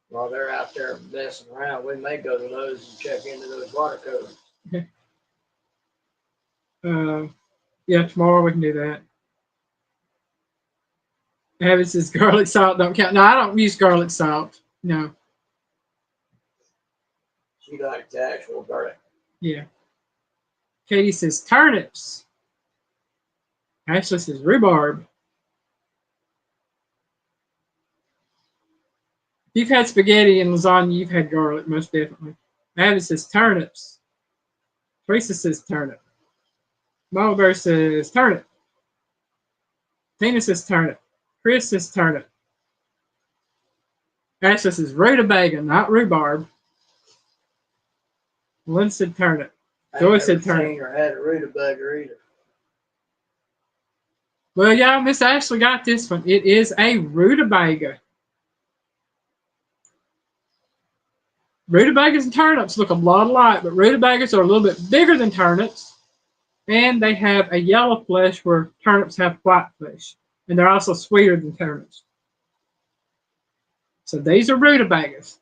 While they're out there messing around, we may go to Lowe's and check into those water coolers. Okay. Yeah, tomorrow we can do that. Habit says garlic salt don't count. No, I don't use garlic salt. No. She likes the actual garlic. Yeah. Katie says turnips. Ashley says rhubarb. If you've had spaghetti and lasagna, you've had garlic, most definitely. Abby says turnips. Teresa says turnip. Mama Bear says turnip. Tina says turnip. Chris says turnip. Ashley says rutabaga, not rhubarb. Lynn said turnip. Joy said turnip. Or had a rutabaga either. Well, yeah, Miss Ashley got this one. It is a rutabaga. Rutabagas and turnips look a lot alike, but rutabagas are a little bit bigger than turnips, and they have a yellow flesh where turnips have white flesh, and they're also sweeter than turnips. So these are rutabagas.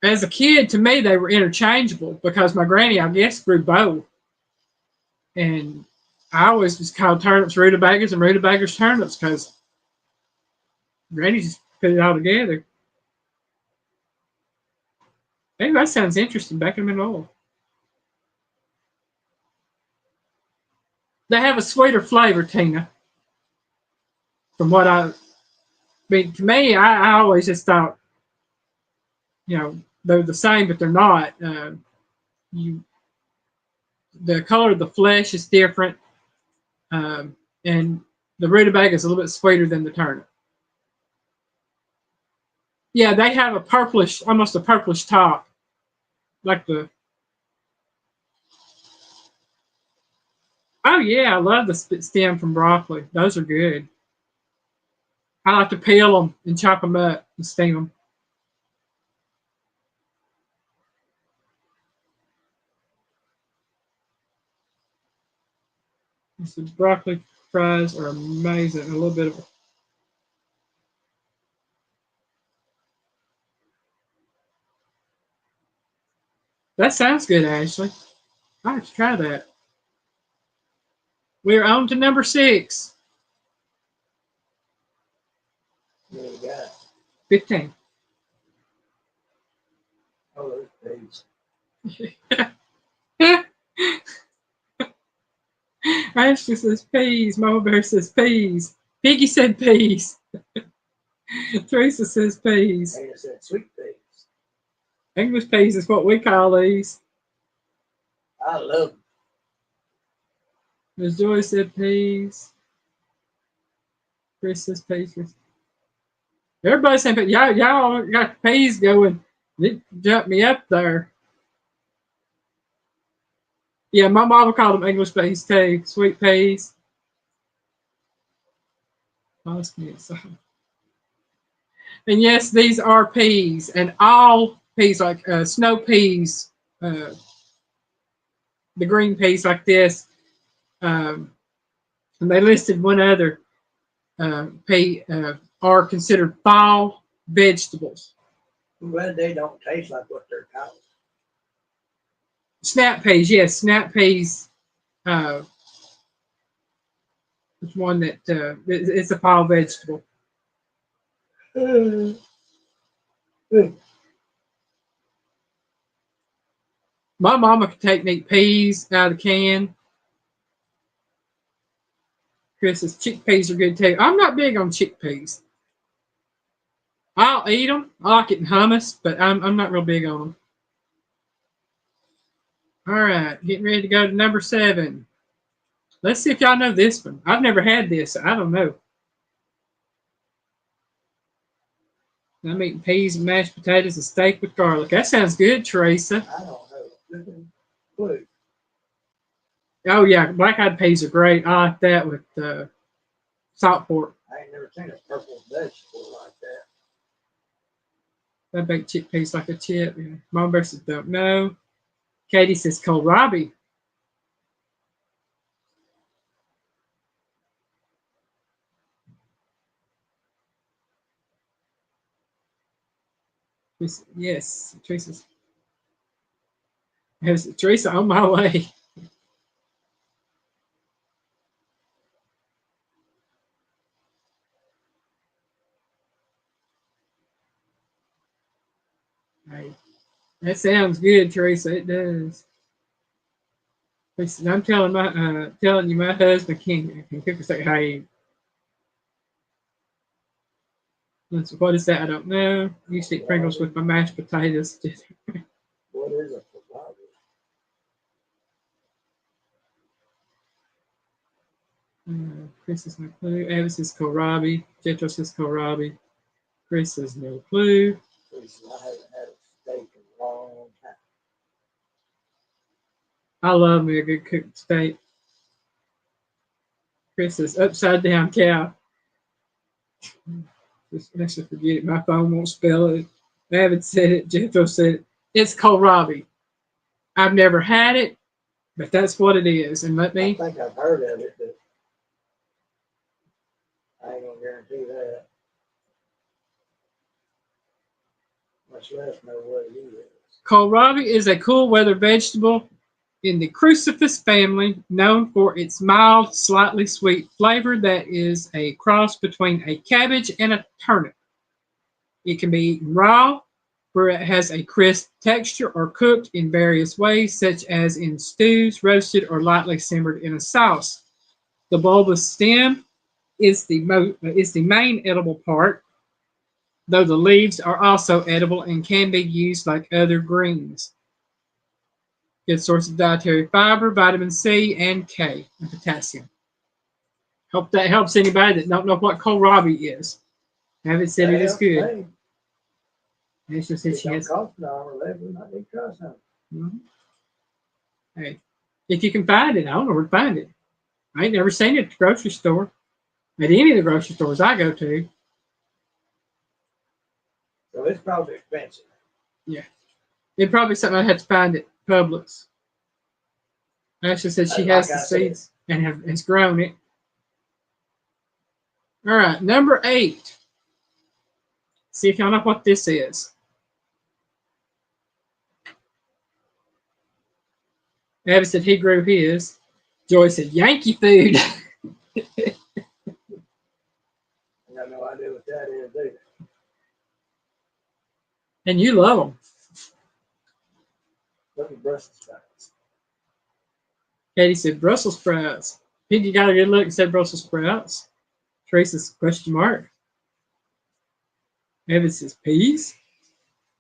As a kid, to me, they were interchangeable because my granny, I guess, grew both. And I always just called turnips rutabagas and rutabagas turnips because granny just put it all together. Hey, that sounds interesting. Back in the oil. They have a sweeter flavor, Tina. From what I mean, to me, I always just thought, they're the same, but they're not. You, the color of the flesh is different, and the rutabaga is a little bit sweeter than the turnip. Yeah, they have a purplish, almost a purplish top, like the. Oh yeah, I love the stem from broccoli. Those are good. I like to peel them and chop them up and steam them. The broccoli fries are amazing. A little bit of. That sounds good, Ashley. I have to try that. We're on to number 6. What do you got? 15. Oh, those peas. Ashley says peas. Mama Bear says peas. Piggy said peas. Teresa says peas. Tina said sweet peas. English peas is what we call these. I love them. Miss Joy said peas. Chris says peas. Everybody's saying peas. Y'all got the peas going. It jumped me up there. Yeah, my mama called them English peas too. Sweet peas. And yes, these are peas, and all peas like snow peas, the green peas like this. And they listed one other pea are considered fall vegetables. I'm glad they don't taste like what they're called. Snap peas, yes, snap peas. It's one that it's a fall vegetable. My mama could take neat peas out of the can. Chris says chickpeas are good too. I'm not big on chickpeas. I'll eat them. I like it in hummus, but I'm not real big on them. All right, getting ready to go to number 7. Let's see if y'all know this one. I've never had this. I don't know. I'm eating peas and mashed potatoes and steak with garlic. That sounds good, Teresa. I don't know. Blue. Oh, yeah, black-eyed peas are great. I like that with salt pork. I ain't never seen a purple vegetable like that. I bake chickpeas like a chip. Yeah. Mom versus don't know. Katie says kohlrabi. Yes, Teresa on my way. Hey, that sounds good, Teresa. It does. I'm telling you, my husband can cook us like hey. What is that? I don't know. I used to eat Pringles with my mashed potatoes. What is a kohlrabi? Chris has no clue. Ava says kohlrabi. Jetro says kohlrabi. Chris says no clue. I haven't had a steak in a long time. I love me a good cooked steak. Chris says upside down cow. Just actually forget it. My phone won't spell it. David said it. Jethro said it. It's kohlrabi. I've never had it, but that's what it is. And I think I've heard of it, but I ain't gonna guarantee that. Much less know what it is. Kohlrabi is a cool weather vegetable in the crucifers family, known for its mild, slightly sweet flavor that is a cross between a cabbage and a turnip. It can be eaten raw, where it has a crisp texture, or cooked in various ways, such as in stews, roasted, or lightly simmered in a sauce. The bulbous stem is the main edible part, though the leaves are also edible and can be used like other greens. Good source of dietary fiber, vitamin C, and K, and potassium. Hope that helps anybody that don't know what kohlrabi is. Haven't said it is good. She said she has. Mm-hmm. Hey, if you can find it, I don't know where to find it. I ain't never seen it at the grocery store. At any of the grocery stores I go to. So it's probably expensive. Yeah. It's probably something I'd have to find at Publix. Ashley said she has the seeds and has grown it. All right, number 8. See if y'all know what this is. Abby said he grew his. Joy said Yankee food. I got no idea what that is either. And you love them. Look at Brussels sprouts. Katie said Brussels sprouts. Piggy got a good look and said Brussels sprouts. Teresa's question mark. Evan says peas.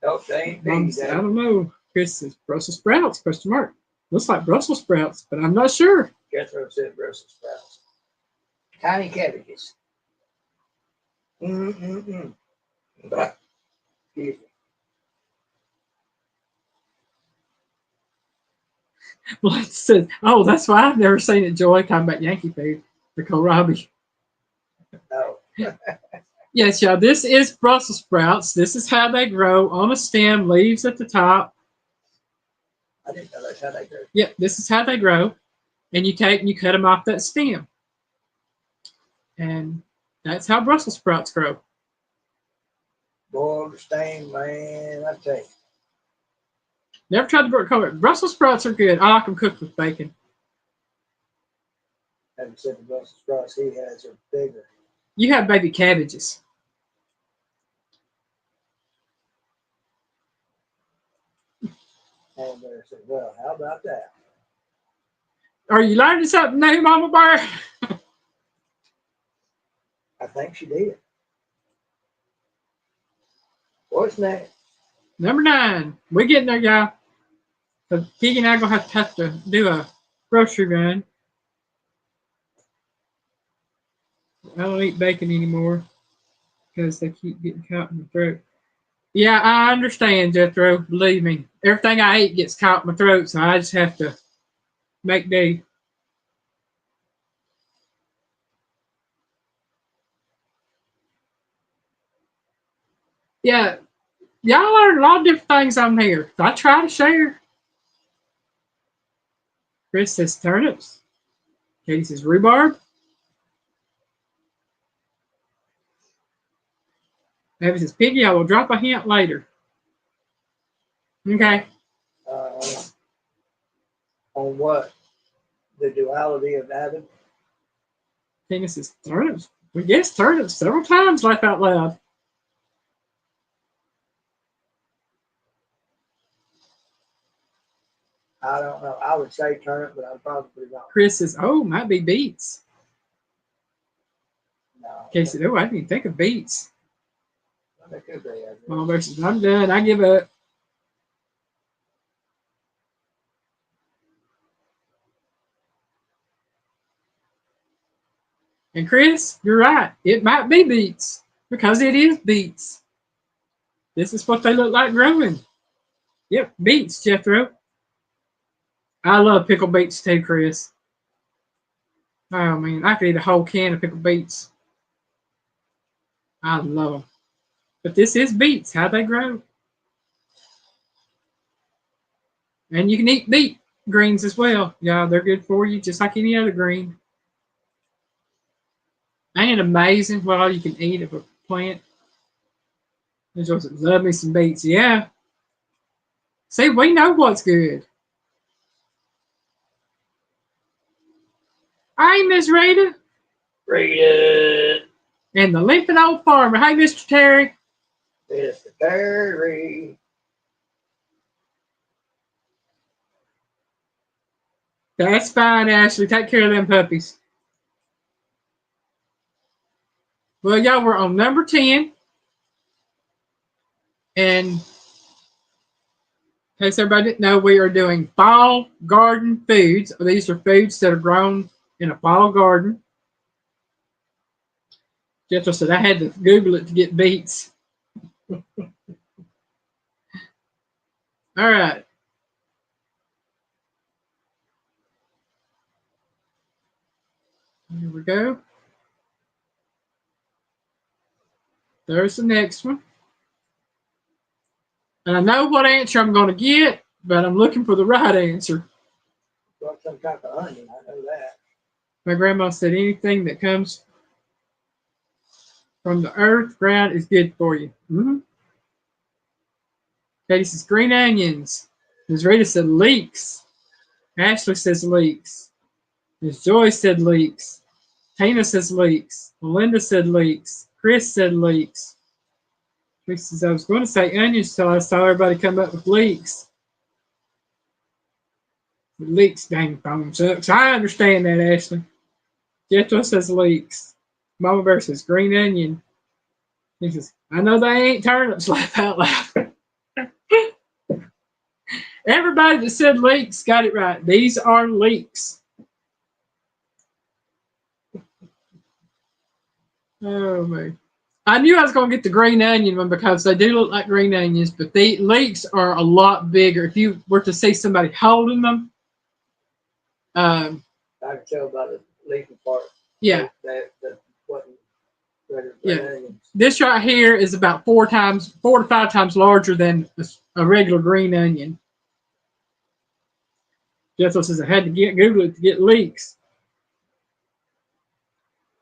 Oh, they ain't peas. I don't know. Chris says Brussels sprouts, question mark. Looks like Brussels sprouts, but I'm not sure. Jethro said Brussels sprouts. Tiny cabbages. Excuse me. Well, it said, oh, that's why I've never seen it, Joy, talking about Yankee food, the kohlrabi. Oh. Yes, y'all, this is Brussels sprouts. This is how they grow on a stem, leaves at the top. I didn't know that's how they grow. Yep, this is how they grow. And you take and you cut them off that stem. And that's how Brussels sprouts grow. Boy, the stain, man, I tell you. Never tried to grow it. Brussels sprouts are good. I like them cooked with bacon. Haven't said the Brussels sprouts he has are bigger. You have baby cabbages. And they said, well, how about that? Are you learning something new, Mama Bear? I think she did. What's next? Number 9. We're getting there, y'all. So Keegan and I are going to have to do a grocery run. I don't eat bacon anymore because they keep getting caught in my throat. Yeah, I understand, Jethro. Believe me. Everything I eat gets caught in my throat, so I just have to make do. Yeah, y'all learn a lot of different things on here. I try to share. Chris says turnips. Katie says rhubarb. Abby says piggy. I will drop a hint later. Okay. On what? The duality of Adam? Tina says turnips. We guessed turnips several times, laugh out loud. I don't know. I would say turnip, but I'm probably wrong. Chris says, oh, might be beets. No. Katie said, oh, I didn't even think of beets. That could be. Mama Bear says, I'm done. I give up. And Chris, you're right. It might be beets because it is beets. This is what they look like growing. Yep, beets, Jethro. I love pickled beets too, Chris. Oh, man, I could eat a whole can of pickled beets. I love them. But this is beets, how they grow. And you can eat beet greens as well. Yeah, they're good for you, just like any other green. Ain't it amazing what all you can eat of a plant? There's also love me some beets. Yeah. See, we know what's good. Hey, Miss Rita. Rita. And the limping old farmer. Hey, Mr. Terry. Mr. Terry. That's fine, Ashley. Take care of them puppies. Well, y'all, we're on number 10. And in case everybody didn't know, we are doing fall garden foods. These are foods that are grown in a fall garden. Jethro said I had to Google it to get beets. All right. Here we go. There's the next one. And I know what answer I'm going to get, but I'm looking for the right answer. Got some type of onion, I know that. My grandma said anything that comes from the earth, ground is good for you. Mm-hmm. Katie says green onions. Ms. Rita said leeks. Ashley says leeks. Ms. Joy said leeks. Tina says leeks. Melinda said leeks. Chris said leeks. Chris says I was going to say onions until I saw everybody come up with leeks. But leeks, dang phone sucks. I understand that, Ashley. Jethro says leeks. Mama Bear says green onion. He says, I know they ain't turnips, laugh out loud. Everybody that said leeks got it right. These are leeks. Oh, man. I knew I was going to get the green onion one because they do look like green onions, but the leeks are a lot bigger. If you were to see somebody holding them, I can tell by the leafy part. Yeah. That wasn't Yeah. This right here is about 4 to 5 times larger than a regular green onion. Jethro says I had to Google it to get leeks.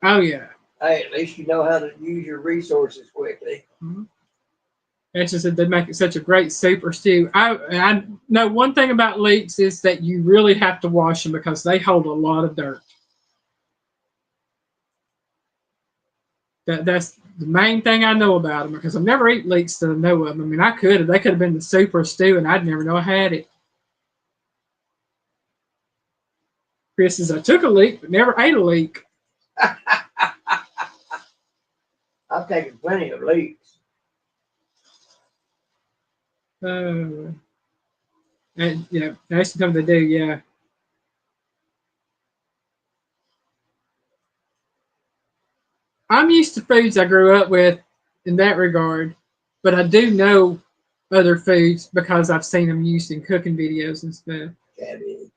Oh yeah. Hey, at least you know how to use your resources quickly. Mm-hmm. That's just that they make it such a great soup or stew. I know one thing about leeks is that you really have to wash them because they hold a lot of dirt. That's the main thing I know about them because I've never eaten leeks that I know of. I mean, I could have. They could have been the soup or stew, and I'd never know I had it. Chris says I took a leek but never ate a leek. I've taken plenty of leeks. And yeah, that's something they do. Yeah. I'm used to foods I grew up with in that regard, but I do know other foods because I've seen them used in cooking videos and stuff. Cabbage.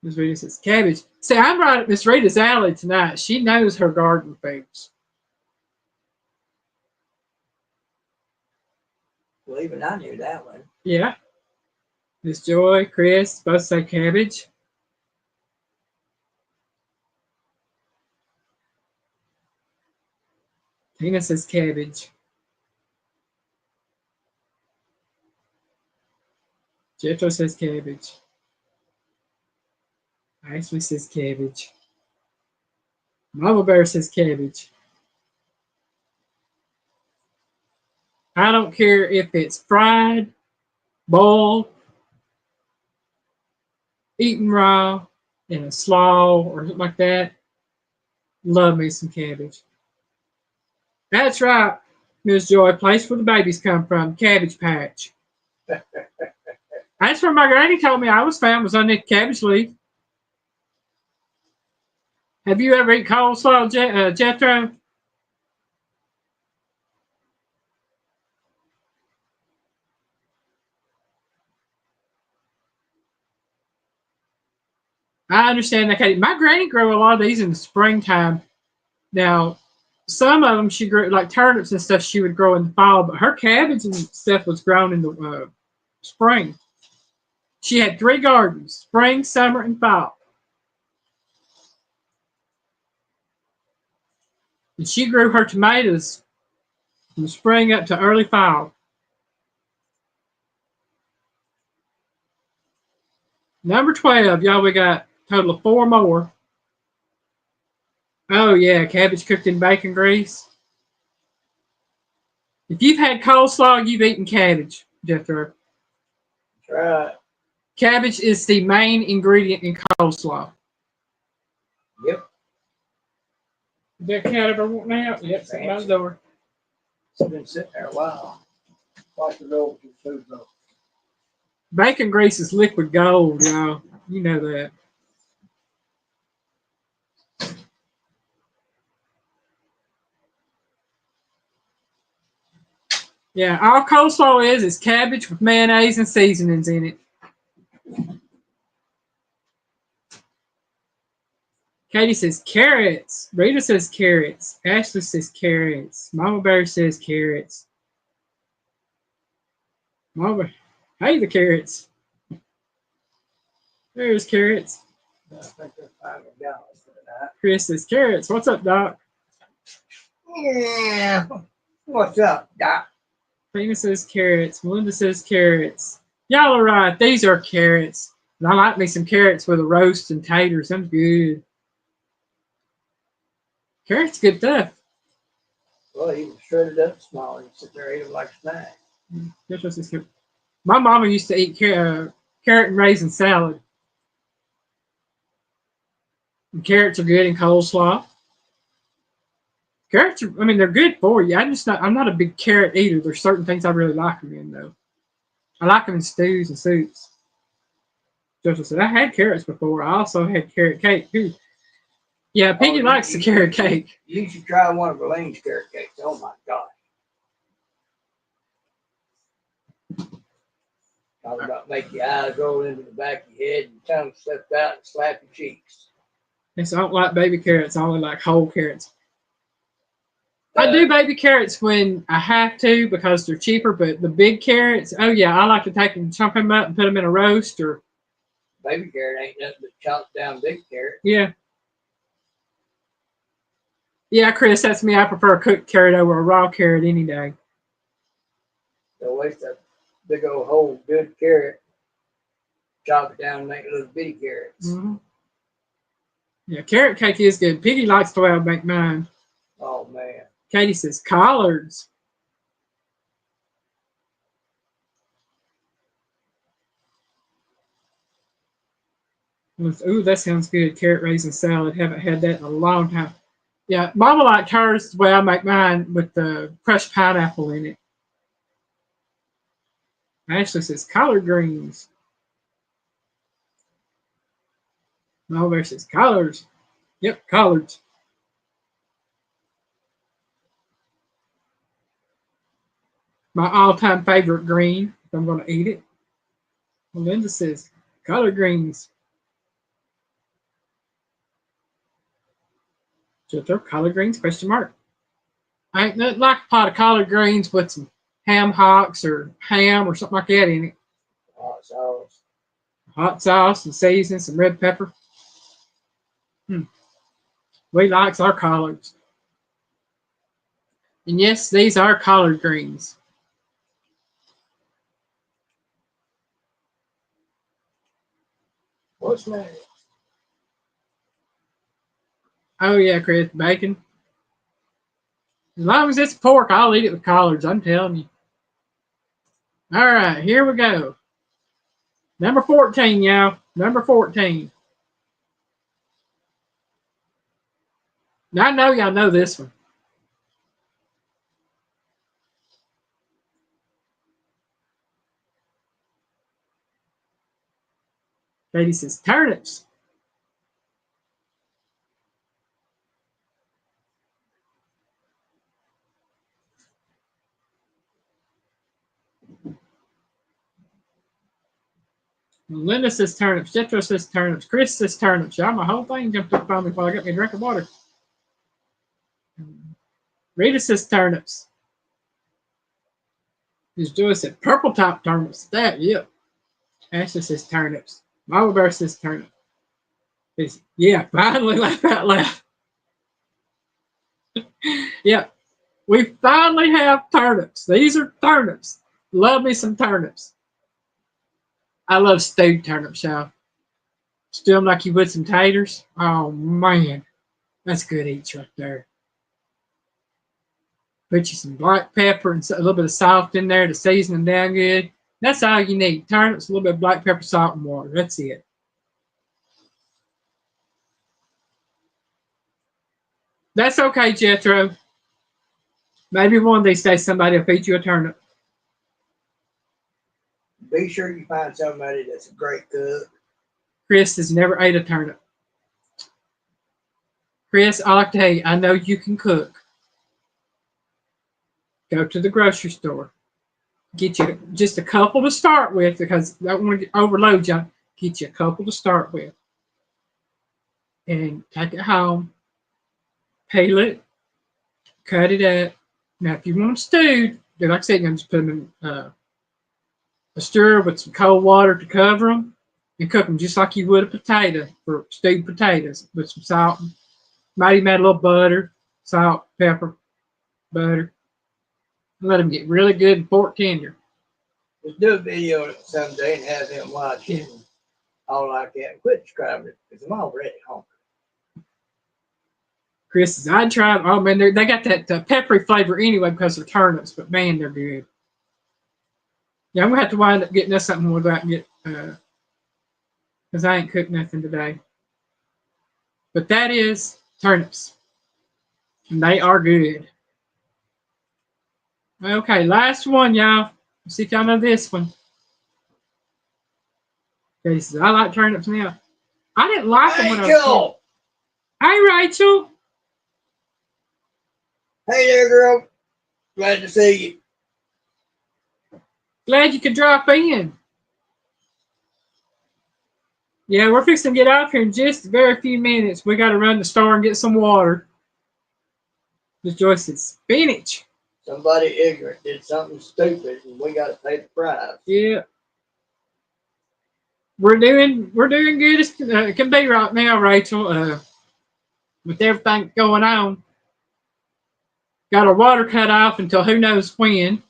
Miss Rita says cabbage. See, I'm right at Miss Rita's alley tonight. She knows her garden foods. Well, even I knew that one. Yeah. Miss Joy, Chris, both say cabbage. Tina says cabbage. Jethro says cabbage. Ashley says cabbage. Mama Bear says cabbage. I don't care if it's fried, boiled, eaten raw, in a slaw, or something like that. Love me some cabbage. That's right, Miss Joy. Place where the babies come from, Cabbage Patch. That's where my granny told me I was found, was on that cabbage leaf. Have you ever eaten coleslaw, Jethro? I understand that. My granny grew a lot of these in the springtime. Now, some of them she grew, like turnips and stuff, she would grow in the fall, but her cabbage and stuff was grown in the spring. She had 3 gardens, spring, summer, and fall. And she grew her tomatoes from spring up to early fall. Number 12, y'all, we got a total of 4 more. Oh, yeah, cabbage cooked in bacon grease. If you've had coleslaw, you've eaten cabbage, Jethro. That's right. Cabbage is the main ingredient in coleslaw. Yep. Is that cat ever wanting out? Yep, sitting by the door. It's been sitting there a while. Watch the door with food though. Bacon grease is liquid gold, y'all. You know that. Yeah, all coleslaw is cabbage with mayonnaise and seasonings in it. Katie says carrots. Rita says carrots. Ashley says carrots. Mama Bear says carrots. Mama, hey, the carrots. There's carrots. I think they're $5 for tonight. Chris says carrots. What's up, Doc? Yeah. What's up, Doc? Tina says carrots. Melinda says carrots. Y'all are right. These are carrots. And I like me some carrots with a roast and taters. I'm good. Carrots, good stuff. Well, even shredded up small, you sit there and eat them like a snack. My mama used to eat carrot and raisin salad. And carrots are good in coleslaw. Carrots are, I mean, they're good for you. I'm not a big carrot eater. There's certain things I really like them in, though. I like them in stews and soups. Joseph said, I had carrots before. I also had carrot cake, too. Yeah, Piggy likes the carrot cake. You should try one of Alyne's carrot cakes. Oh, my gosh. Talk about make your eyes roll into the back of your head and tongue slip out and slap your cheeks. And so I don't like baby carrots. I only like whole carrots. I do baby carrots when I have to because they're cheaper, but the big carrots, oh yeah, I like to take them, chop them up, and put them in a roast. Or baby carrot ain't nothing but chopped down big carrot. Yeah. Yeah, Chris, that's me. I prefer a cooked carrot over a raw carrot any day. So waste a big old whole good carrot, chop it down and make little bitty carrots. Mm-hmm. Yeah, carrot cake is good. Piggy likes the way I make mine. Oh man. Katie says collards. Ooh, that sounds good. Carrot raisin salad. Haven't had that in a long time. Yeah, Mama liked hers the way I make mine with the crushed pineapple in it. Ashley says collard greens. Mama says collards. Yep, collards. My all-time favorite green, if I'm going to eat it. Melinda says collard greens. Jethro, collard greens, question mark. I ain't nothing like a pot of collard greens with some ham hocks or ham or something like that in it. Hot sauce. Hot sauce and seasoning, some red pepper. We likes our collards. And yes, these are collard greens. What's next? Oh yeah, Chris, bacon. As long as it's pork, I'll eat it with collards, I'm telling you. All right, here we go. Number 14, y'all. Number 14. Now I know y'all know this one. Katie says turnips. Linda says turnips. Jethro says turnips. Chris says turnips. Y'all, my whole thing jumped up on me while I got me a drink of water. Rita says turnips. Miss Joyce said purple top turnips. That, yep. Ashley says turnips. Mama Bear says turnips. Yeah, finally laugh out loud. Yeah, we finally have turnips. These are turnips. Love me some turnips. I love stewed turnips, y'all. Stew them like you would some taters. Oh, man. That's good eats right there. Put you some black pepper and a little bit of salt in there to season them down good. That's all you need. Turnips, a little bit of black pepper, salt, and water. That's it. That's okay, Jethro. Maybe one of these days somebody will feed you a turnip. Be sure you find somebody that's a great cook. Chris has never ate a turnip. Chris, I like to tell you, I know you can cook. Go to the grocery store. Get you just a couple to start with because I don't want to overload you. Get you a couple to start with. And take it home. Peel it. Cut it up. Now, if you want them stewed, like I said, you can just put them in a stir with some cold water to cover them and cook them just like you would a potato for stewed potatoes with some salt. Might even add a little butter, salt, pepper, butter. Let them get really good and pork tender. Just do a video someday and have them watch it and all like that. And quit describing it because I'm already hungry. Chris says, I'd try them. Oh, man, they got that peppery flavor anyway because they're turnips, but man, they're good. Yeah, I'm going to have to wind up getting us something more that I can get because I ain't cooked nothing today. But that is turnips. And they are good. Okay, last one, y'all. Let's see if y'all know this one. Okay, says, I like turnips now. I didn't like them when I was Rachel! Hey, Rachel. Hey there, girl. Glad to see you. Glad you could drop in. Yeah, we're fixing to get off here in just a very few minutes. We got to run to the store and get some water. Miss Joyce said spinach. Somebody ignorant did something stupid, and we got to pay the price. Yeah. We're doing good as it can be right now, Rachel. With everything going on, got our water cut off until who knows when.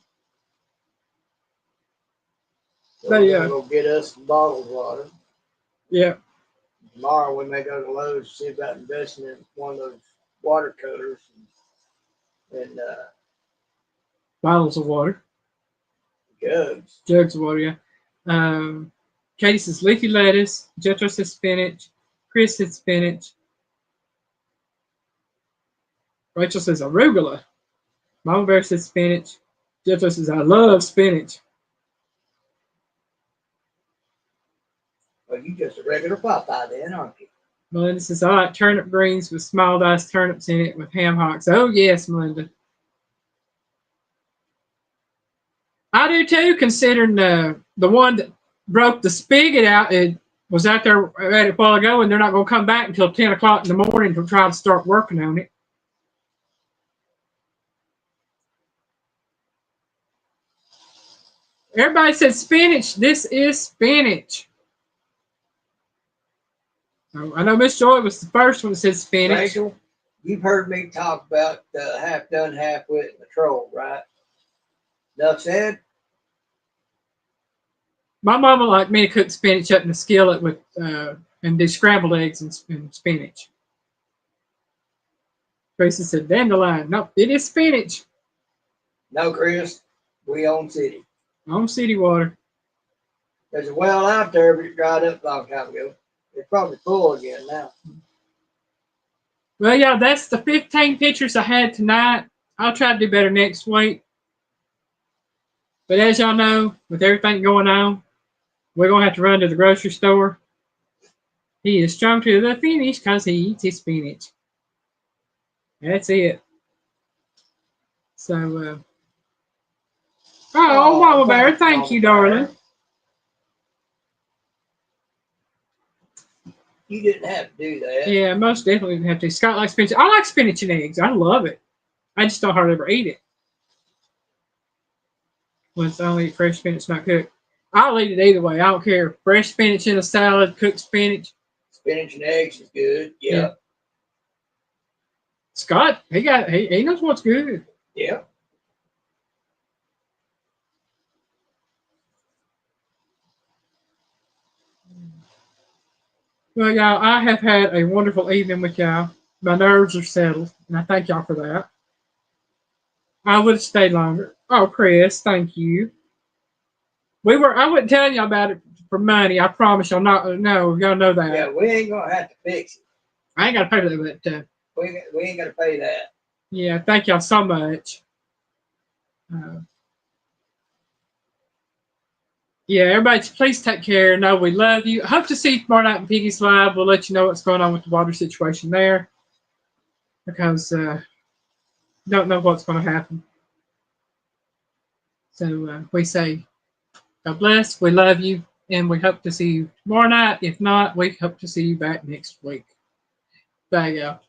So But we're yeah, gonna go get us some bottled water. yeah, Tomorrow we may go to Lowe's, see about investing in one of those water coolers and bottles of water, jugs. jugs of water. Yeah. Katie says leafy lettuce. Jethro says spinach. Chris says spinach. Rachel says arugula. Mama Bear says spinach. Jethro says I love spinach. Well, you just a regular Popeye then, aren't you? Melinda says I like turnip greens with small diced turnips in it with ham hocks. Oh yes, Melinda. I do too, considering the one that broke the spigot out. It was out there at it a while ago, and they're not going to come back until 10 o'clock in the morning to try to start working on it. Everybody said spinach. This is spinach. Oh, I know Miss Joy was the first one that said spinach. Rachel, you've heard me talk about the half done, half wit and the troll, right? Enough said? My mama liked me to cook spinach up in the skillet with and do scrambled eggs and spinach. Tracy said dandelion. Nope, it is spinach. No, Chris, we own city. On city water. There's a well out there, but it dried up a long time ago. It's probably full again now. Well, yeah, that's the 15 pictures I had tonight. I'll try to do better next week. But as y'all know, with everything going on, we're going to have to run to the grocery store. He is strung to the finish because he eats his spinach. That's it. So, Mama Bear, thank you, darling. You didn't have to do that. Yeah, most definitely didn't have to. Scott likes spinach. I like spinach and eggs. I love it. I just don't hardly ever eat it. When it's only fresh spinach, not cooked. I'll eat it either way. I don't care. Fresh spinach in a salad, cooked spinach. Spinach and eggs is good. Yeah. Scott, he knows what's good. Yeah. Well, y'all, I have had a wonderful evening with y'all. My nerves are settled, and I thank y'all for that. I would have stayed longer. Oh, Chris, thank you. I wouldn't tell y'all about it for money. I promise y'all not. No, y'all know that. Yeah, we ain't gonna have to fix it. I ain't got to pay for that, but we ain't gonna pay that. Yeah, thank y'all so much. Yeah, everybody, please take care. Know we love you. Hope to see you tomorrow night in Piggy's Live. We'll let you know what's going on with the water situation there because don't know what's going to happen. So we say, God bless. We love you, and we hope to see you tomorrow night. If not, we hope to see you back next week. Bye, y'all.